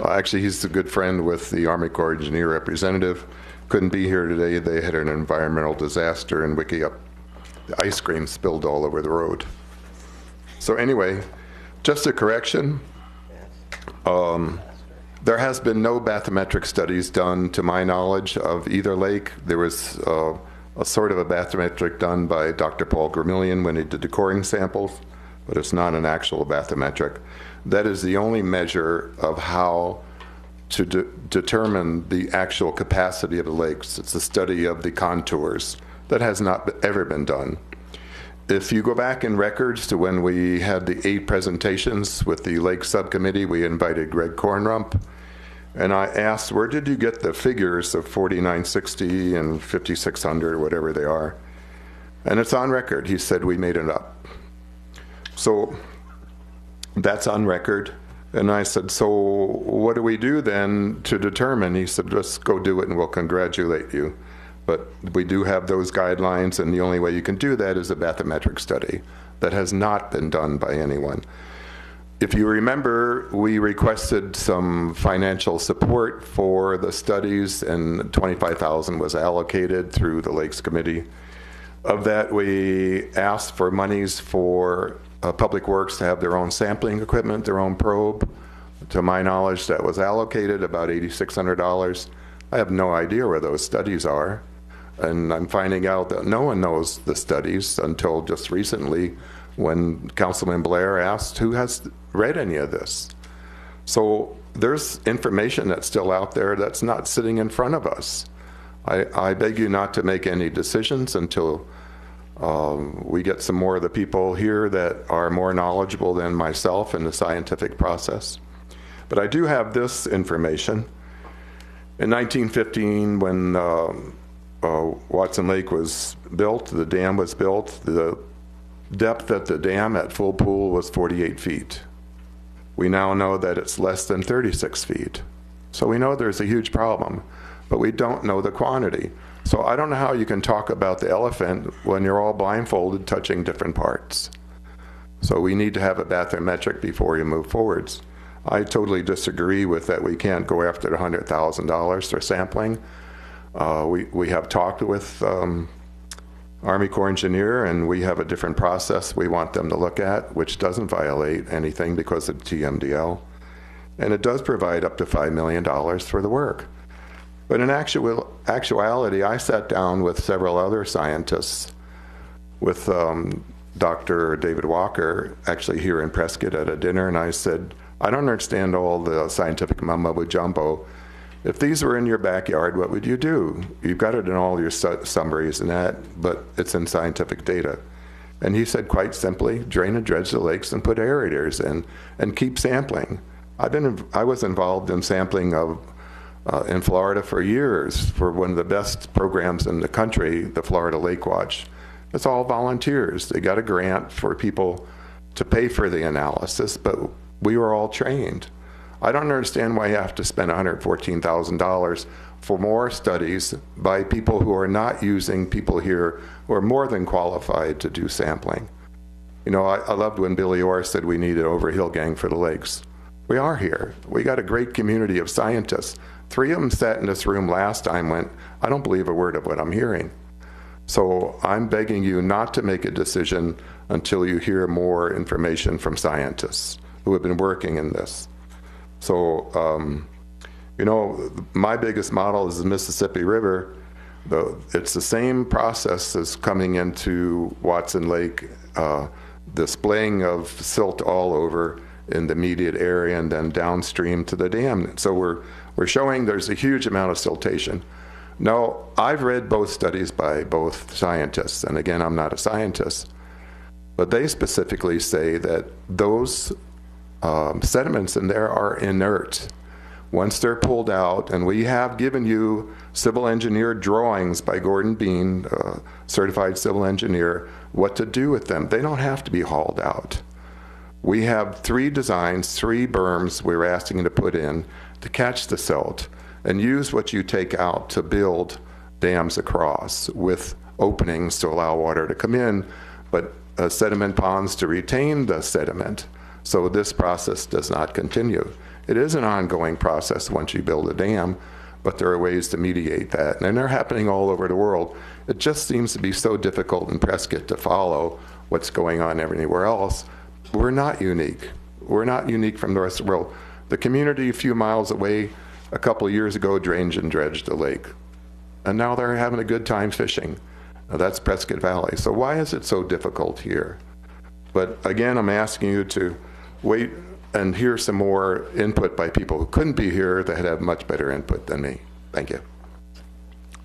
actually he's a good friend with the Army Corps Engineer representative, couldn't be here today. They had an environmental disaster in Wickiup. The ice cream spilled all over the road. So anyway, just a correction. There has been no bathymetric studies done, to my knowledge, of either lake. There was a sort of a bathymetric done by Dr. Paul Gramillion when he did the coring samples, but it's not an actual bathymetric. That is the only measure of how to determine the actual capacity of the lakes. It's a study of the contours. That has not ever been done. If you go back in records to when we had the 8 presentations with the Lake Subcommittee, we invited Greg Kornrump, and I asked, where did you get the figures of 4960 and 5600, whatever they are? And it's on record. He said, we made it up. So that's on record. And I said, so what do we do then to determine? He said, just go do it and we'll congratulate you. But we do have those guidelines, and the only way you can do that is a bathymetric study. That has not been done by anyone. If you remember, we requested some financial support for the studies, and $25,000 was allocated through the Lakes Committee. Of that, we asked for monies for Public Works to have their own sampling equipment, their own probe. To my knowledge, that was allocated about $8,600. I have no idea where those studies are. And I'm finding out that no one knows the studies until just recently when Councilman Blair asked who has read any of this. So there's information that's still out there that's not sitting in front of us. I beg you not to make any decisions until we get some more of the people here that are more knowledgeable than myself in the scientific process. But I do have this information. In 1915, when Watson Lake was built, the dam was built, the depth at the dam at full pool was 48 feet. We now know that it's less than 36 feet. So we know there's a huge problem, but we don't know the quantity. So I don't know how you can talk about the elephant when you're all blindfolded touching different parts. So we need to have a bathymetric before you move forwards. I totally disagree with that. We can't go after the $100,000 for sampling. We have talked with Army Corps Engineer, and we have a different process we want them to look at, which doesn't violate anything because of TMDL. And it does provide up to $5 million for the work. But in actuality, I sat down with several other scientists, with Dr. David Walker, actually here in Prescott at a dinner, and I said, I don't understand all the scientific mumbo jumbo. If these were in your backyard, what would you do? You've got it in all your summaries and that, but it's in scientific data. And he said quite simply, drain and dredge the lakes and put aerators in and keep sampling. I was involved in sampling of in Florida for years for one of the best programs in the country, the Florida Lake Watch. It's all volunteers. They got a grant for people to pay for the analysis, but we were all trained. I don't understand why you have to spend $114,000 for more studies by people who are not using people here who are more than qualified to do sampling. You know, I loved when Billy Orr said we need an overhill gang for the lakes. We are here. We got a great community of scientists. 3 of them sat in this room last time went, I don't believe a word of what I'm hearing. So I'm begging you not to make a decision until you hear more information from scientists who have been working in this. So, you know, my biggest model is the Mississippi River. It's the same process as coming into Watson Lake, displaying of silt all over in the immediate area and then downstream to the dam. So we're showing there's a huge amount of siltation. Now, I've read both studies by both scientists, and again, I'm not a scientist, but they specifically say that those sediments in there are inert. Once they're pulled out, and we have given you civil engineer drawings by Gordon Bean, certified civil engineer, what to do with them. They don't have to be hauled out. We have 3 designs, 3 berms we're asking to put in to catch the silt and use what you take out to build dams across with openings to allow water to come in, but sediment ponds to retain the sediment so this process does not continue. It is an ongoing process once you build a dam, but there are ways to mediate that, and they're happening all over the world. It just seems to be so difficult in Prescott to follow what's going on everywhere else. We're not unique. We're not unique from the rest of the world. The community a few miles away a couple of years ago drained and dredged the lake, and now they're having a good time fishing. Now, that's Prescott Valley. So why is it so difficult here? But again, I'm asking you to wait and hear some more input by people who couldn't be here that have much better input than me. Thank you.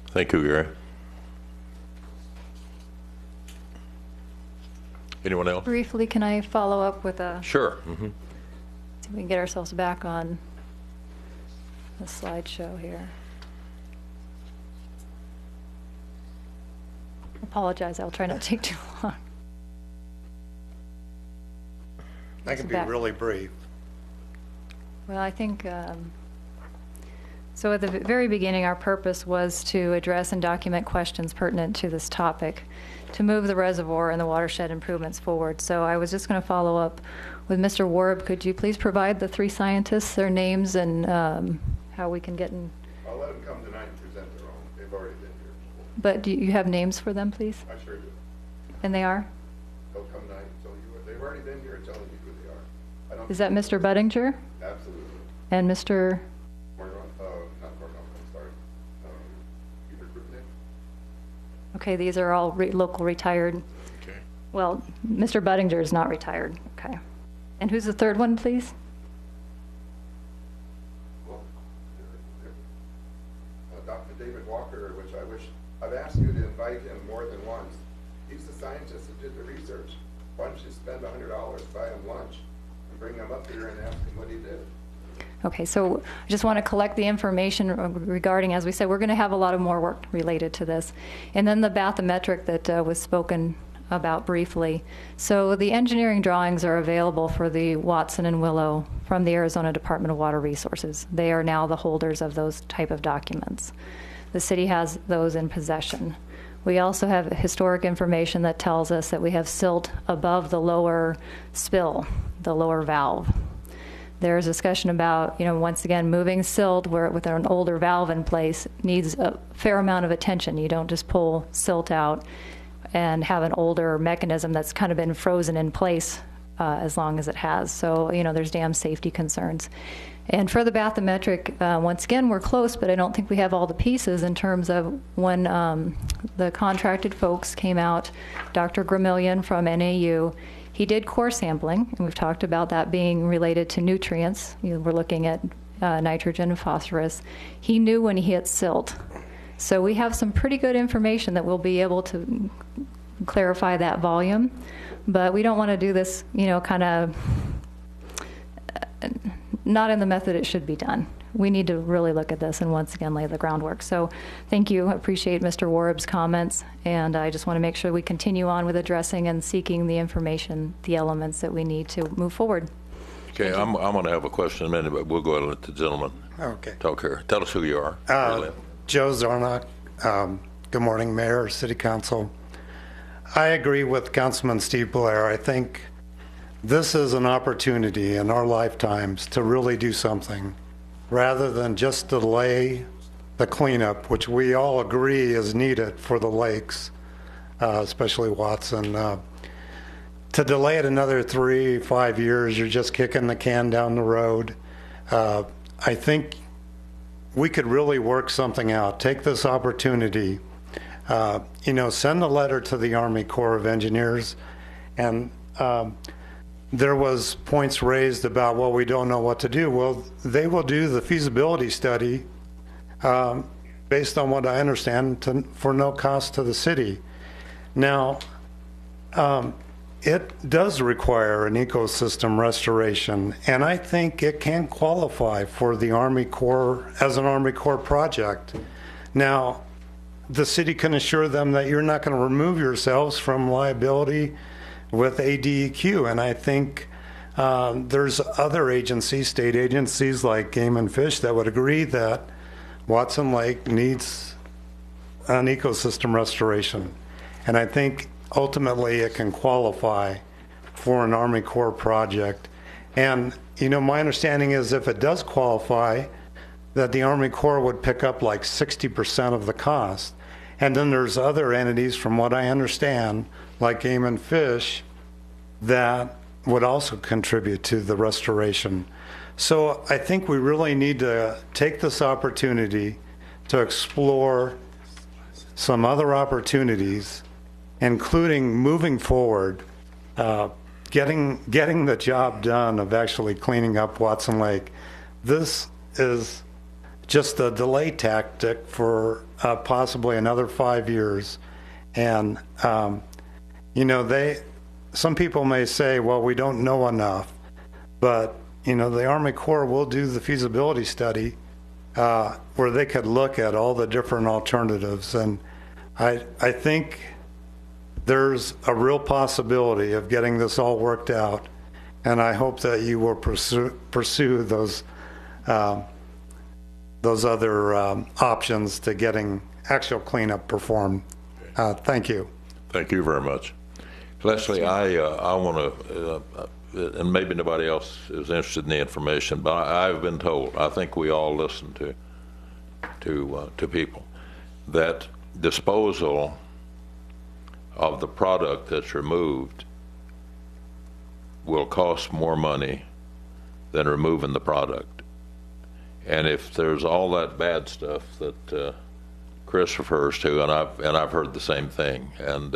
Thank you, Gary. Anyone else? Briefly, can I follow up with a... Sure. See if we can get ourselves back on the slideshow here. Apologize, I'll try not to take too long. I can be Back. really brief. Well, I think, so at the very beginning, our purpose was to address and document questions pertinent to this topic, to move the reservoir and the watershed improvements forward. So I was just going to follow up with Mr. Warb. Could you please provide the 3 scientists, their names, and how we can get in? I'll let them come tonight and present their own. They've already been here before. But do you have names for them, please? I sure do. And they are? They'll come tonight and tell you. They've already been here telling you who they are. I don't Is that Mr. Buttinger Absolutely. and Mr.? Not Morgan, I'm sorry. Peter Krupnik? Okay, these are all local retired. Okay. Well, Mr. Buttinger is not retired. Okay. And who's the 3rd one, please? Well, Dr. David Walker, which I wish, I've asked you to invite him more than once. He's the scientist that did the research. Why don't you spend $100, buy him lunch, and bring him up here and ask him what he did? Okay, so I just want to collect the information regarding, as we said, we're going to have a lot of more work related to this. And then the bathymetric that was spoken about briefly. So the engineering drawings are available for the Watson and Willow from the Arizona Department of Water Resources. They are now the holders of those type of documents. The city has those in possession. We also have historic information that tells us that we have silt above the lower spill, the lower valve. There's discussion about, once again, moving silt where with an older valve in place needs a fair amount of attention. You don't just pull silt out and have an older mechanism that's kind of been frozen in place as long as it has. So, there's dam safety concerns. And for the bathymetric, once again, we're close, but I don't think we have all the pieces in terms of when the contracted folks came out, Dr. Gramillion from NAU, he did core sampling, and we've talked about that being related to nutrients. We're looking at nitrogen and phosphorus. He knew when he hit silt. So we have some pretty good information that we'll be able to clarify that volume, but we don't want to do this, kind of not in the method it should be done. We need to really look at this and once again lay the groundwork. So thank you. I appreciate Mr. Warub's comments, and I just want to make sure we continue on with addressing and seeking the information, the elements that we need to move forward. Okay, I'm going to have a question in a minute, but we'll go ahead and let the gentleman talk here. Tell us who you are. Joe Zarnock. Good morning, Mayor, City Council. I agree with Councilman Steve Blair. I think this is an opportunity in our lifetimes to really do something rather than just delay the cleanup, which we all agree is needed for the lakes, especially Watson. To delay it another 3-5 years, you're just kicking the can down the road. I think we could really work something out. Take this opportunity, send a letter to the Army Corps of Engineers, and there was points raised about, well, we don't know what to do. Well, they will do the feasibility study based on what I understand for no cost to the city. Now, it does require an ecosystem restoration, and I think it can qualify for the Army Corps as an Army Corps project. Now, the city can assure them that you're not going to remove yourselves from liability with ADEQ, and I think there's other agencies, state agencies like Game and Fish, that would agree that Watson Lake needs an ecosystem restoration. And I think ultimately it can qualify for an Army Corps project. And, my understanding is if it does qualify, that the Army Corps would pick up like 60% of the cost. And then there's other entities, from what I understand, like Game and Fish, that would also contribute to the restoration. So I think we really need to take this opportunity to explore some other opportunities, including moving forward, getting the job done of actually cleaning up Watson Lake. This is just a delay tactic for possibly another 5 years. And, some people may say, well, we don't know enough, but, the Army Corps will do the feasibility study where they could look at all the different alternatives. And I think there's a real possibility of getting this all worked out, and I hope that you will pursue those other options to getting actual cleanup performed. Thank you. Thank you very much. Leslie, I want to, and maybe nobody else is interested in the information, but I've been told, I think we all listen to people, that disposal of the product that's removed will cost more money than removing the product. And if there's all that bad stuff that Chris refers to, and I've heard the same thing, and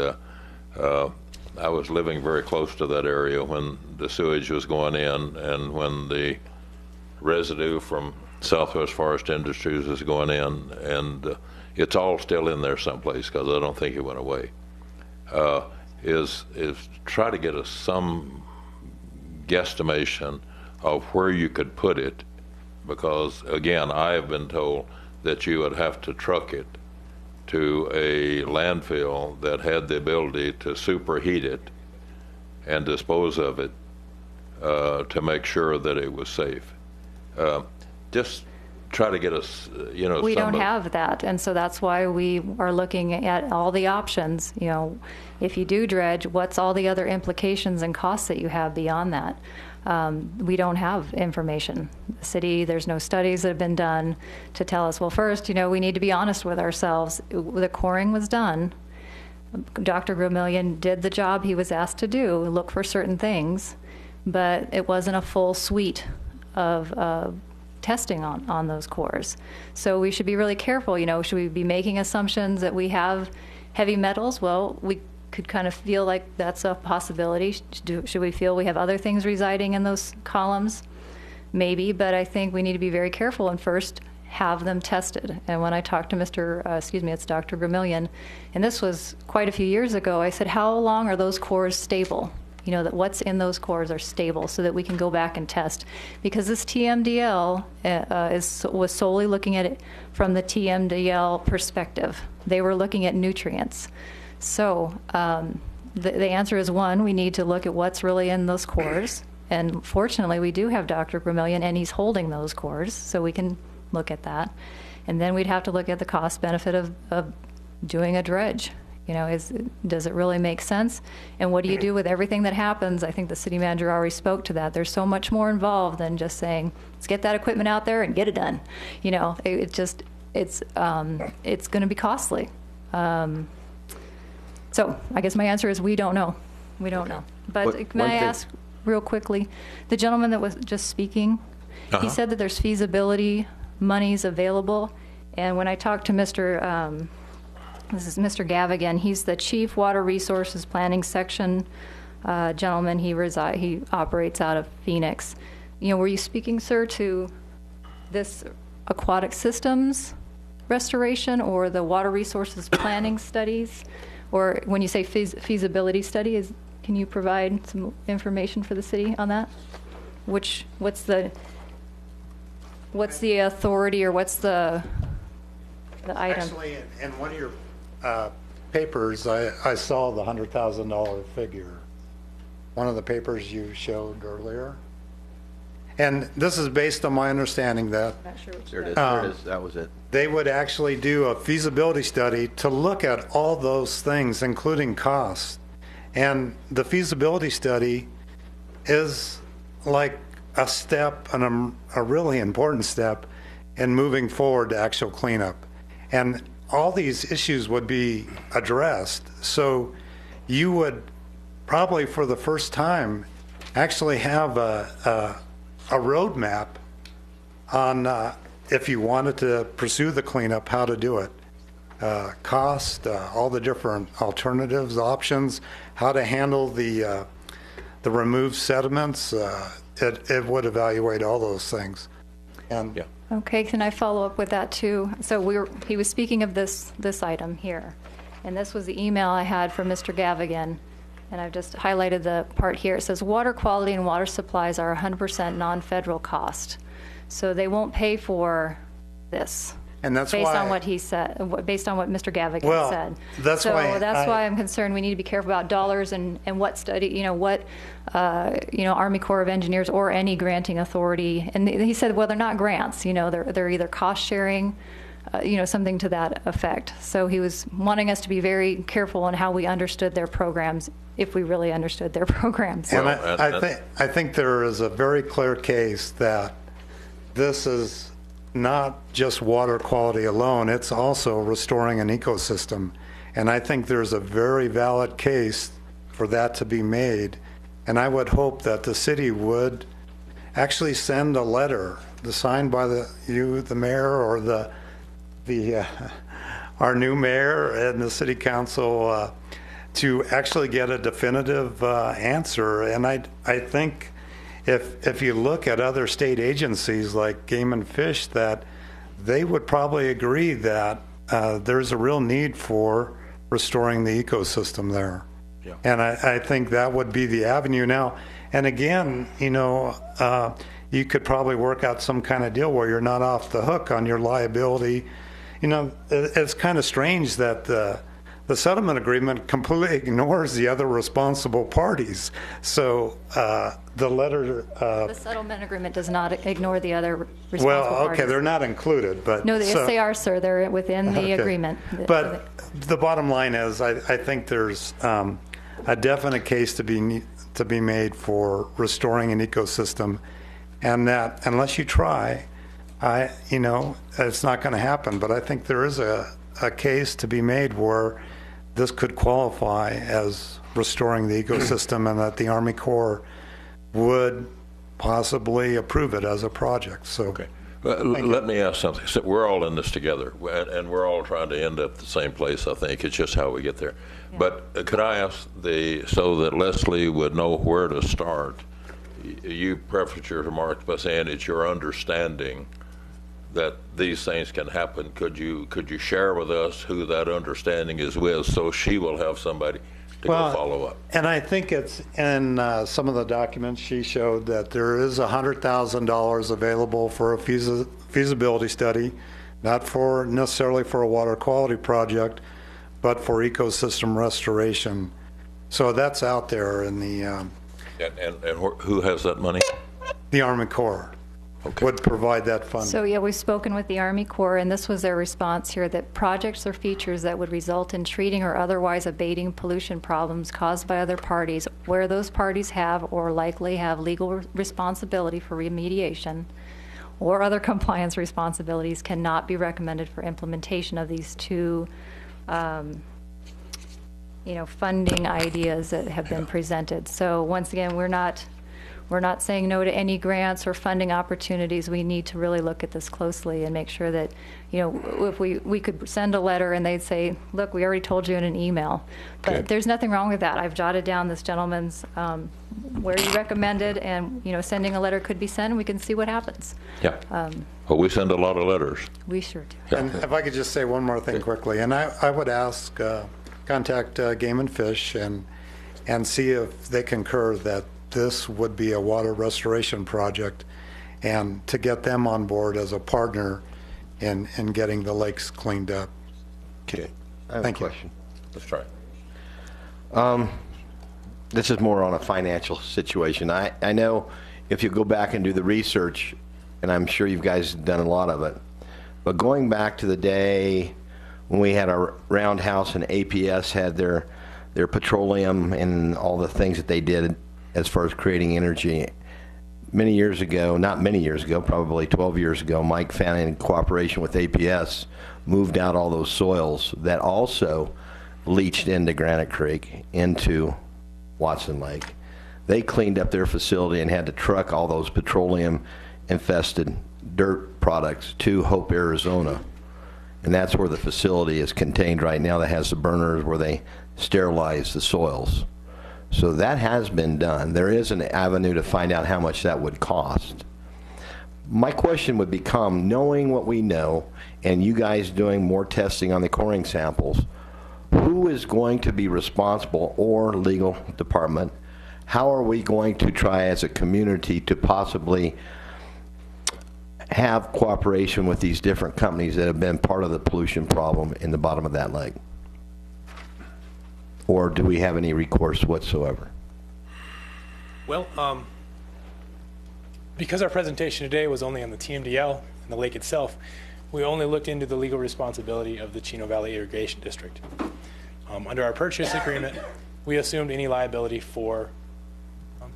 I was living very close to that area when the sewage was going in, and when the residue from Southwest Forest Industries is going in, and it's all still in there someplace because I don't think it went away. Is try to get us some guesstimation of where you could put it, because again, I have been told that you would have to truck it to a landfill that had the ability to superheat it and dispose of it to make sure that it was safe. Just try to get us, We don't have that, and so that's why we are looking at all the options. If you do dredge, what's all the other implications and costs that you have beyond that? We don't have information. The city, there's no studies that have been done to tell us, well, first, we need to be honest with ourselves. The coring was done. Dr. Gramillion did the job he was asked to do, look for certain things, but it wasn't a full suite of testing on those cores. So we should be really careful. Should we be making assumptions that we have heavy metals? Well, we could kind of feel like that's a possibility. Should we feel we have other things residing in those columns? Maybe, but I think we need to be very careful and first have them tested. And when I talked to it's Dr. Gramillion, and this was quite a few years ago, I said, how long are those cores stable? That what's in those cores are stable so that we can go back and test. Because this TMDL was solely looking at it from the TMDL perspective. They were looking at nutrients. So the answer is, one, we need to look at what's really in those cores. And fortunately, we do have Dr. Gramillion, and he's holding those cores, so we can look at that. And then we'd have to look at the cost benefit of doing a dredge. Does it really make sense? And what do you do with everything that happens? I think the city manager already spoke to that. There's so much more involved than just saying, let's get that equipment out there and get it done. It's going to be costly. So I guess my answer is we don't know. We don't know. But may I ask real quickly, the gentleman that was just speaking, he said that there's feasibility monies available. And when I talked to this is Mr. Gavigan. He's the Chief Water Resources Planning Section gentleman. He operates out of Phoenix. Were you speaking, sir, to this aquatic systems restoration or the water resources planning studies? Or when you say feasibility study, can you provide some information for the city on that? What's the authority, or what's the item? Actually, in one of your papers, I saw the $100,000 figure. One of the papers you showed earlier. And this is based on my understanding that There it is. That was it. they would actually do a feasibility study to look at all those things, including costs. And the feasibility study is like a step, and a really important step in moving forward to actual cleanup. And all these issues would be addressed. So you would probably for the first time actually have a roadmap on if you wanted to pursue the cleanup, how to do it. Cost, all the different alternatives, options, how to handle the removed sediments. It would evaluate all those things. And Okay, can I follow up with that too? So he was speaking of this item here, and this was the email I had from Mr. Gavigan, and I've just highlighted the part here. It says water quality and water supplies are 100% non-federal cost, so they won't pay for this. And that's based why, on what he said, based on what Mr. Gavigan well, said. That's why I'm concerned. We need to be careful about dollars and what study, what Army Corps of Engineers or any granting authority. And he said, well, they're not grants. They're either cost sharing, something to that effect. So he was wanting us to be very careful on how we understood their programs, if we really understood their programs. And I think there is a very clear case that this is not just water quality alone, it's also restoring an ecosystem. And I think there's a very valid case for that to be made. And I would hope that the city would actually send a letter signed by the mayor, or our new mayor and the city council to actually get a definitive answer. And I think if you look at other state agencies like Game and Fish, that they would probably agree that there's a real need for restoring the ecosystem there. Yeah. And I think that would be the avenue now. And again, you could probably work out some kind of deal where you're not off the hook on your liability. It's kind of strange that the settlement agreement completely ignores the other responsible parties. So the letter... the settlement agreement does not ignore the other responsible parties. They're not included, but... No, yes, they are, sir. They're within the agreement. But the bottom line is, I think there's a definite case to be made for restoring an ecosystem, and that unless you try, it's not going to happen. But I think there is a case to be made where this could qualify as restoring the ecosystem and that the Army Corps would possibly approve it as a project. So, Okay. Let me ask something. So we're all in this together, and we're all trying to end up the same place, I think. It's just how we get there. Yeah. But could I ask so that Leslie would know where to start? You preface your remarks by saying it's your understanding that these things can happen. Could you share with us who that understanding is with, so she will have somebody to go follow up? And I think it's in some of the documents she showed that there is $100,000 available for a feasibility study, not for necessarily for a water quality project, but for ecosystem restoration. So that's out there in the... And who has that money? The Army Corps. Okay. Would provide that funding. So yeah, we've spoken with the Army Corps, and this was their response here, that projects or features that would result in treating or otherwise abating pollution problems caused by other parties, where those parties have or likely have legal responsibility for remediation or other compliance responsibilities, cannot be recommended for implementation of these two funding ideas that have been presented. So once again, we're not saying no to any grants or funding opportunities. We need to really look at this closely and make sure that, if we could send a letter and they'd say, look, we already told you in an email. But Okay. There's nothing wrong with that. I've jotted down this gentleman's where you recommended, and, sending a letter could be sent, and we can see what happens. Yeah. Well, we send a lot of letters. We sure do. And if I could just say one more thing quickly, and I would ask, contact Game and Fish and see if they concur that this would be a water restoration project, and to get them on board as a partner in getting the lakes cleaned up. Okay. I have Thank a question. Let's try. This is more on a financial situation. I know if you go back and do the research, and I'm sure you guys have done a lot of it, but going back to the day when we had our roundhouse and APS had their petroleum and all the things that they did as far as creating energy. Many years ago, not many years ago, probably 12 years ago, Mike Fannin, in cooperation with APS, moved out all those soils that also leached into Granite Creek, into Watson Lake. They cleaned up their facility and had to truck all those petroleum-infested dirt products to Hope, Arizona. And that's where the facility is contained right now, that has the burners where they sterilize the soils. So that has been done. There is an avenue to find out how much that would cost. My question would become, knowing what we know, and you guys doing more testing on the coring samples, who is going to be responsible, or legal department? How are we going to try as a community to possibly have cooperation with these different companies that have been part of the pollution problem in the bottom of that lake? Or do we have any recourse whatsoever? Well, because our presentation today was only on the TMDL and the lake itself, we only looked into the legal responsibility of the Chino Valley Irrigation District. Under our purchase agreement, we assumed any liability for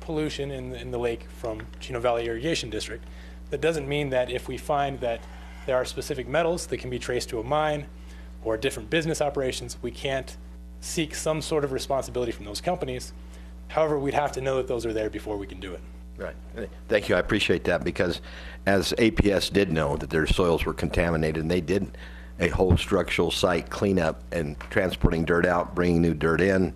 pollution in the lake from Chino Valley Irrigation District. That doesn't mean that if we find that there are specific metals that can be traced to a mine or different business operations, we can't seek some sort of responsibility from those companies. However, we'd have to know that those are there before we can do it. Right. Thank you. I appreciate that, because as APS did know that their soils were contaminated, and they did a whole structural site cleanup and transporting dirt out, bringing new dirt in,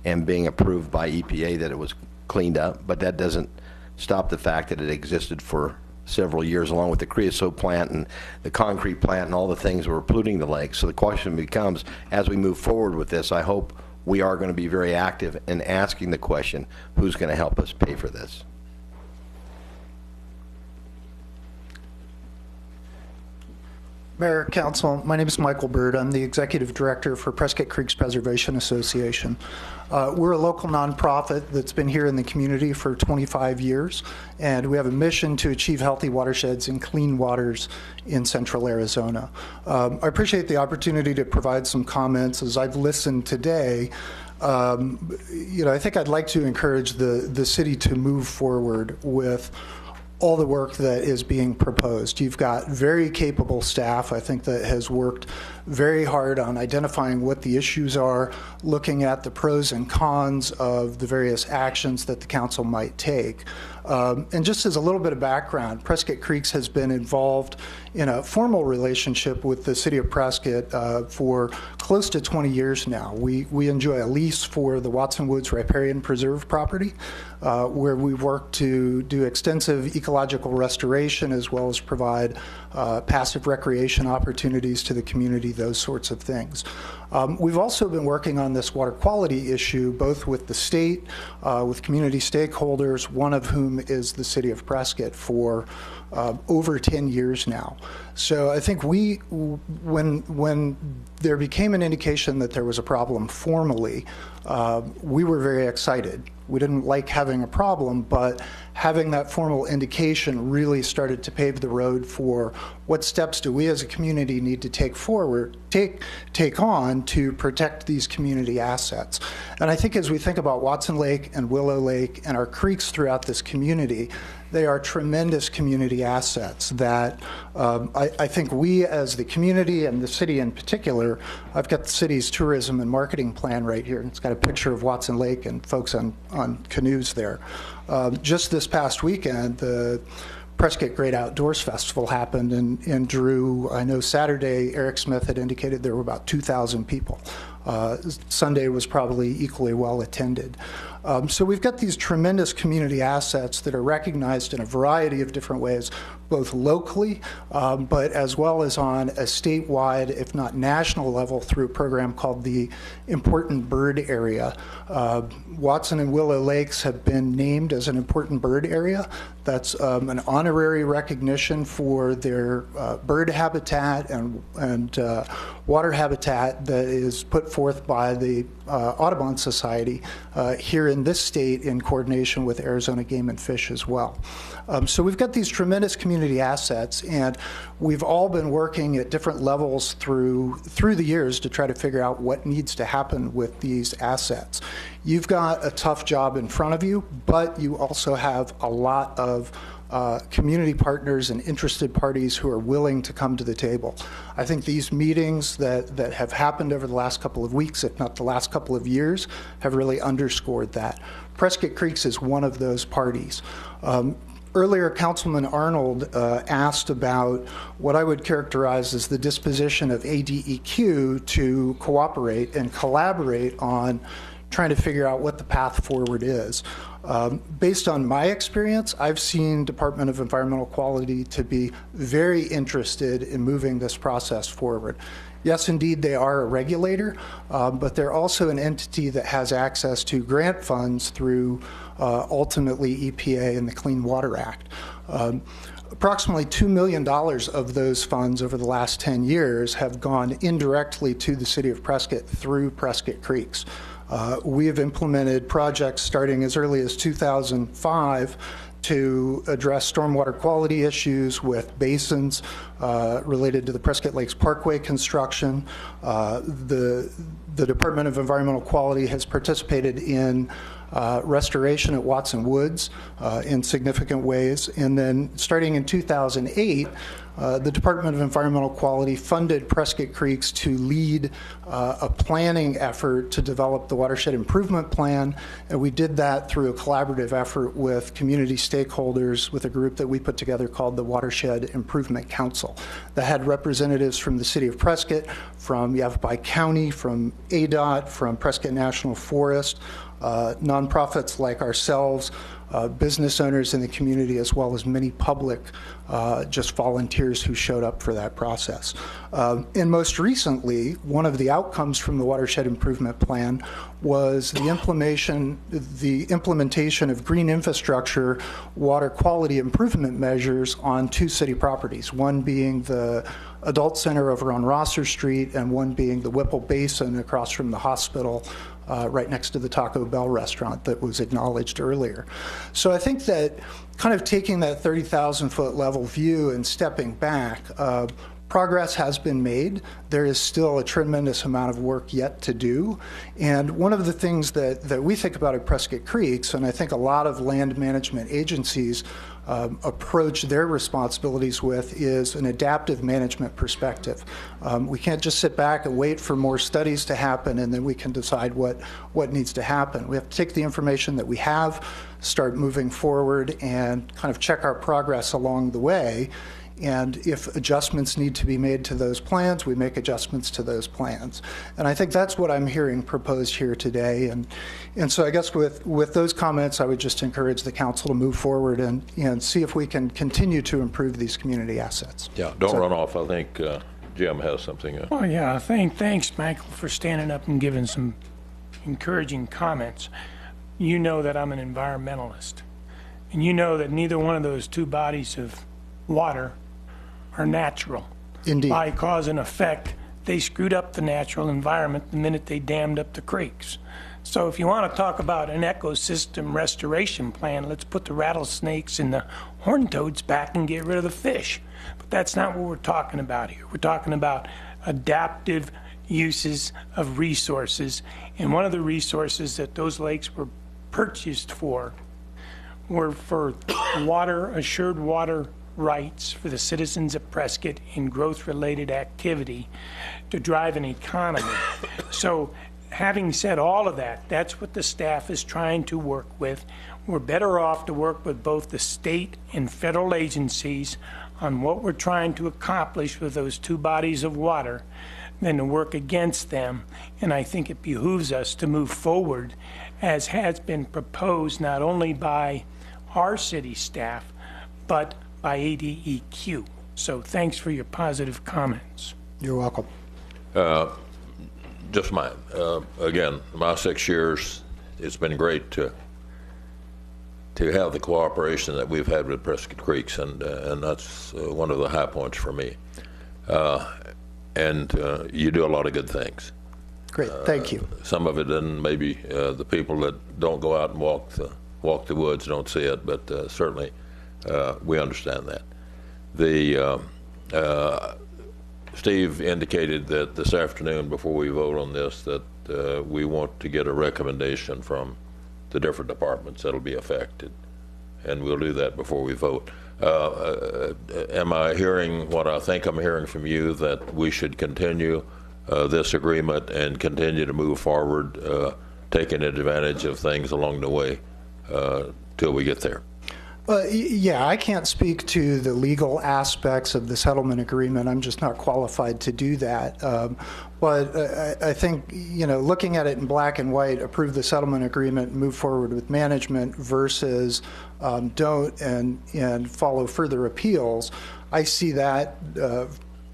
and being approved by EPA that it was cleaned up. But that doesn't stop the fact that it existed for several years, along with the creosote plant and the concrete plant and all the things that were polluting the lake. So the question becomes, as we move forward with this, I hope we are going to be very active in asking the question, who's going to help us pay for this? Mayor, Council, my name is Michael Bird. I'm the Executive Director for Prescott Creeks Preservation Association. We're a local nonprofit that's been here in the community for 25 years, and we have a mission to achieve healthy watersheds and clean waters in central Arizona. I appreciate the opportunity to provide some comments as I've listened today. I think I'd like to encourage the city to move forward with all the work that is being proposed. You've got very capable staff, I think, that has worked very hard on identifying what the issues are, looking at the pros and cons of the various actions that the council might take. And just as a little bit of background, Prescott Creeks has been involved in a formal relationship with the city of Prescott for close to 20 years now. We enjoy a lease for the Watson Woods Riparian Preserve property, where we work to do extensive ecological restoration as well as provide passive recreation opportunities to the community, those sorts of things. We've also been working on this water quality issue, both with the state, with community stakeholders, one of whom is the city of Prescott, for over 10 years now. So I think when there became an indication that there was a problem formally, we were very excited. We didn't like having a problem, but having that formal indication really started to pave the road for what steps do we as a community need to take on to protect these community assets. And I think as we think about Watson Lake and Willow Lake and our creeks throughout this community, they are tremendous community assets that I think we as the community and the city in particular, I've got the city's tourism and marketing plan right here. It's got a picture of Watson Lake and folks on canoes there. Just this past weekend, the Prescott Great Outdoors Festival happened and drew, I know Saturday, Eric Smith had indicated there were about 2,000 people. Sunday was probably equally well attended. So we've got these tremendous community assets that are recognized in a variety of different ways, both locally, but as well as on a statewide, if not national level, through a program called the Important Bird Area. Watson and Willow Lakes have been named as an important bird area. That's an honorary recognition for their bird habitat and water habitat that is put forth by the Audubon Society here in this state in coordination with Arizona Game and Fish as well. So we've got these tremendous community assets, and we've all been working at different levels through the years to try to figure out what needs to happen with these assets. You've got a tough job in front of you, but you also have a lot of community partners and interested parties who are willing to come to the table. I think these meetings that have happened over the last couple of weeks, if not the last couple of years, have really underscored that. Prescott Creeks is one of those parties. Earlier, Councilman Arnold asked about what I would characterize as the disposition of ADEQ to cooperate and collaborate on trying to figure out what the path forward is. Based on my experience, I've seen Department of Environmental Quality to be very interested in moving this process forward. Yes, indeed, they are a regulator, but they're also an entity that has access to grant funds through ultimately EPA and the Clean Water Act. Approximately $2 million of those funds over the last 10 years have gone indirectly to the city of Prescott through Prescott Creeks. We have implemented projects starting as early as 2005 to address stormwater quality issues with basins related to the Prescott Lakes Parkway construction. The Department of Environmental Quality has participated in restoration at Watson Woods in significant ways. And then starting in 2008, the Department of Environmental Quality funded Prescott Creeks to lead a planning effort to develop the Watershed Improvement Plan, and we did that through a collaborative effort with community stakeholders with a group that we put together called the Watershed Improvement Council that had representatives from the city of Prescott, from Yavapai County, from ADOT, from Prescott National Forest, nonprofits like ourselves, business owners in the community, as well as many public just volunteers who showed up for that process. And most recently, one of the outcomes from the Watershed Improvement Plan was the implementation of green infrastructure water quality improvement measures on 2 city properties, one being the Adult Center over on Rosser Street and one being the Whipple Basin across from the hospital right next to the Taco Bell restaurant that was acknowledged earlier. So I think that kind of taking that 30,000-foot level view and stepping back, progress has been made. There is still a tremendous amount of work yet to do. And one of the things that we think about at Prescott Creeks, and I think a lot of land management agencies approach their responsibilities with, is an adaptive management perspective. We can't just sit back and wait for more studies to happen and then we can decide what needs to happen. We have to take the information that we have, start moving forward, and kind of check our progress along the way. And if adjustments need to be made to those plans, we make adjustments to those plans. And I think that's what I'm hearing proposed here today. And so I guess with those comments, I would just encourage the council to move forward and see if we can continue to improve these community assets. Yeah, don't run off. I think Jim has something. Oh, yeah, thanks, Michael, for standing up and giving some encouraging comments. You know that I'm an environmentalist, and you know that neither one of those two bodies of water are natural. Indeed. By cause and effect, they screwed up the natural environment the minute they dammed up the creeks. So if you want to talk about an ecosystem restoration plan, let's put the rattlesnakes and the horned toads back and get rid of the fish. But that's not what we're talking about here. We're talking about adaptive uses of resources. And one of the resources that those lakes were purchased for were for assured water rights for the citizens of Prescott in growth-related activity to drive an economy. So having said all of that, that's what the staff is trying to work with. We're better off to work with both the state and federal agencies on what we're trying to accomplish with those two bodies of water than to work against them. And I think it behooves us to move forward, as has been proposed not only by our city staff, but by ADEQ. So thanks for your positive comments. You're welcome. Just mine. Again, my 6 years, it's been great to have the cooperation that we've had with Prescott Creeks, and that's one of the high points for me. And you do a lot of good things. Great, thank you. Some of it, and maybe the people that don't go out and walk the woods don't see it, but certainly we understand that. Steve indicated that this afternoon, before we vote on this, that we want to get a recommendation from the different departments that'll be affected, and we'll do that before we vote. Am I hearing what I think I'm hearing from you, that we should continue this agreement and continue to move forward, taking advantage of things along the way till we get there? Yeah, I can't speak to the legal aspects of the settlement agreement. I'm just not qualified to do that. But I think, looking at it in black and white, approve the settlement agreement, move forward with management versus don't and follow further appeals. I see that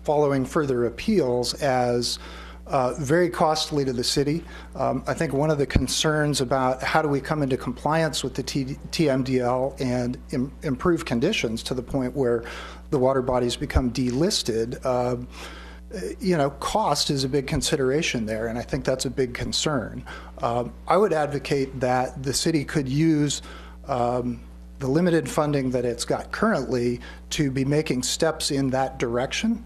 following further appeals as very costly to the city. I think one of the concerns about how do we come into compliance with the TMDL and improve conditions to the point where the water bodies become delisted, cost is a big consideration there, and I think that's a big concern. I would advocate that the city could use the limited funding that it's got currently to be making steps in that direction,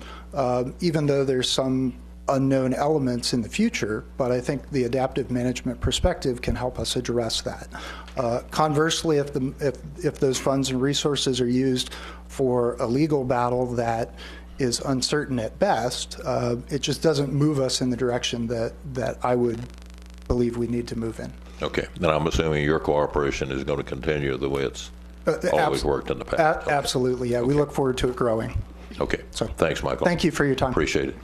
even though there's some unknown elements in the future, but I think the adaptive management perspective can help us address that. Conversely, if those funds and resources are used for a legal battle that is uncertain at best, it just doesn't move us in the direction that I would believe we need to move in. Okay, then I'm assuming your cooperation is going to continue the way it's always worked in the past. Okay. Absolutely, yeah. Okay. We look forward to it growing. Okay, so thanks, Michael. Thank you for your time. Appreciate it.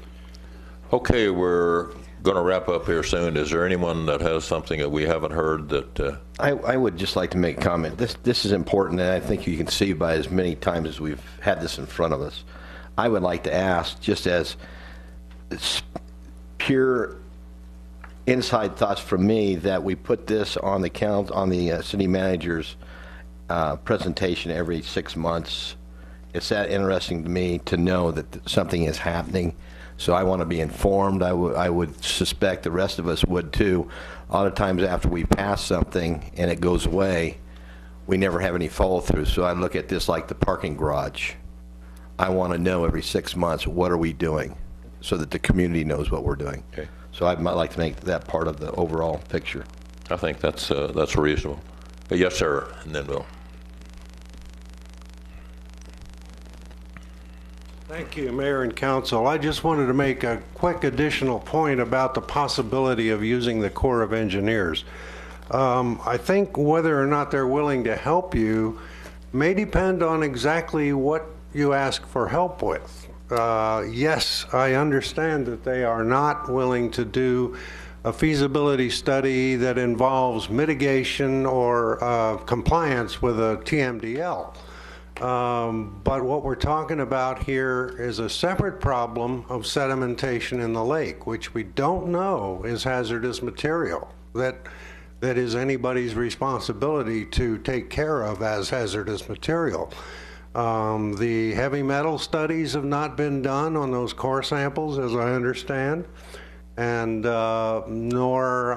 Okay, we're going to wrap up here soon. Is there anyone that has something that we haven't heard that... I would just like to make a comment. This is important, and I think you can see by as many times as we've had this in front of us. I would like to ask, just as pure inside thoughts from me, that we put this on the city manager's presentation every 6 months. It's that interesting to me to know that something is happening. So I want to be informed. I would suspect the rest of us would too. A lot of times after we pass something and it goes away, we never have any follow through. So I look at this like the parking garage. I want to know every 6 months, what are we doing, so that the community knows what we're doing. Okay. So I might like to make that part of the overall picture. I think that's reasonable. Yes, sir, and then we'll. Thank you, Mayor and Council. I just wanted to make a quick additional point about the possibility of using the Corps of Engineers. I think whether or not they're willing to help you may depend on exactly what you ask for help with. Yes, I understand that they are not willing to do a feasibility study that involves mitigation or compliance with a TMDL. But what we're talking about here is a separate problem of sedimentation in the lake, which we don't know is hazardous material that is anybody's responsibility to take care of as hazardous material. The heavy metal studies have not been done on those core samples, as I understand, and nor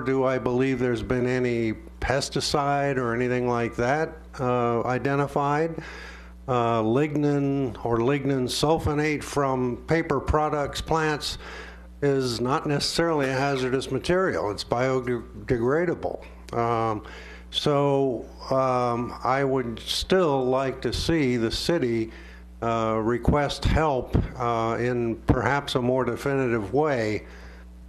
do I believe there's been any pesticide or anything like that identified. Lignin or lignin sulfonate from paper products plants is not necessarily a hazardous material. It's biodegradable. I would still like to see the city request help in perhaps a more definitive way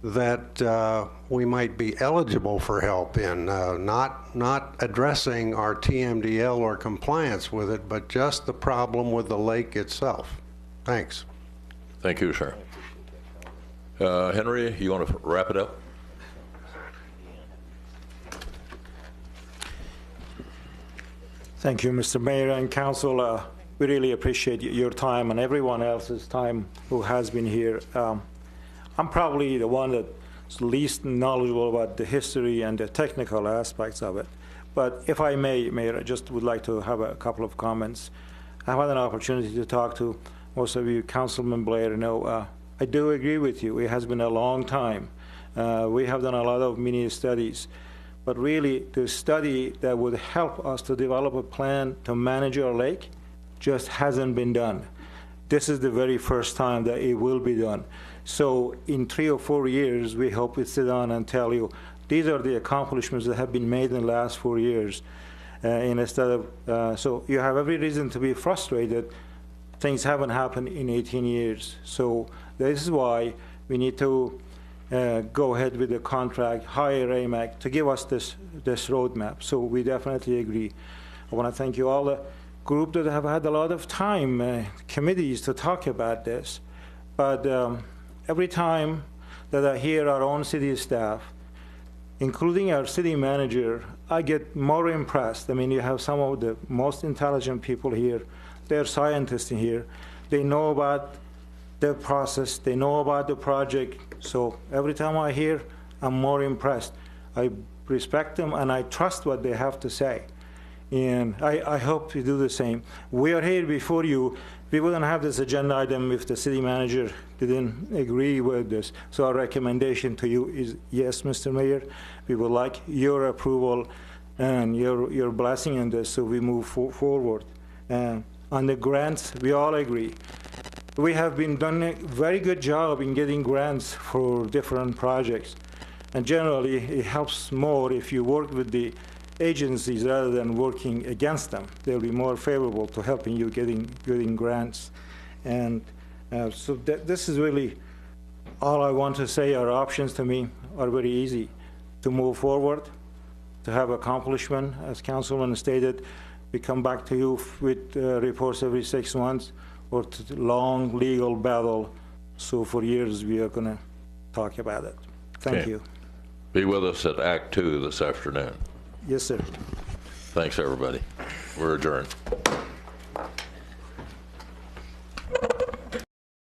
that we might be eligible for help in, not addressing our TMDL or compliance with it, but just the problem with the lake itself. Thanks. Thank you, sir. Henry, you want to wrap it up? Thank you, Mr. Mayor and Council. We really appreciate your time and everyone else's time who has been here. I'm probably the one that's least knowledgeable about the history and the technical aspects of it. But if I may, Mayor, I just would like to have a couple of comments. I've had an opportunity to talk to most of you, Councilman Blair. I do agree with you. It has been a long time. We have done a lot of mini studies. But really, the study that would help us to develop a plan to manage our lake just hasn't been done. This is the very first time that it will be done. So in 3 or 4 years, we hope we sit down and tell you, these are the accomplishments that have been made in the last 4 years. Instead of, so you have every reason to be frustrated. Things haven't happened in 18 years. So this is why we need to go ahead with the contract, hire AMAC to give us this roadmap. So we definitely agree. I want to thank you all, the group that have had a lot of time, committees to talk about this. But every time that I hear our own city staff, including our city manager, I get more impressed. I mean, you have some of the most intelligent people here. They're scientists in here. They know about the process. They know about the project. So every time I hear, I'm more impressed. I respect them and I trust what they have to say. And I hope you do the same. We are here before you. We wouldn't have this agenda item if the city manager didn't agree with this. So our recommendation to you is, yes, Mr. Mayor, we would like your approval and your blessing on this so we move forward. And on the grants, we all agree. We have been done a very good job in getting grants for different projects. And generally, it helps more if you work with the agencies rather than working against them. They'll be more favorable to helping you getting grants. And so this is really all I want to say. Our options to me are very easy: to move forward, to have accomplishment, as Councilman stated. We come back to you with reports every 6 months, or to long legal battle. So for years we are going to talk about it. Thank you. Be with us at Act 2 this afternoon. Yes, sir. Thanks, everybody. We're adjourned.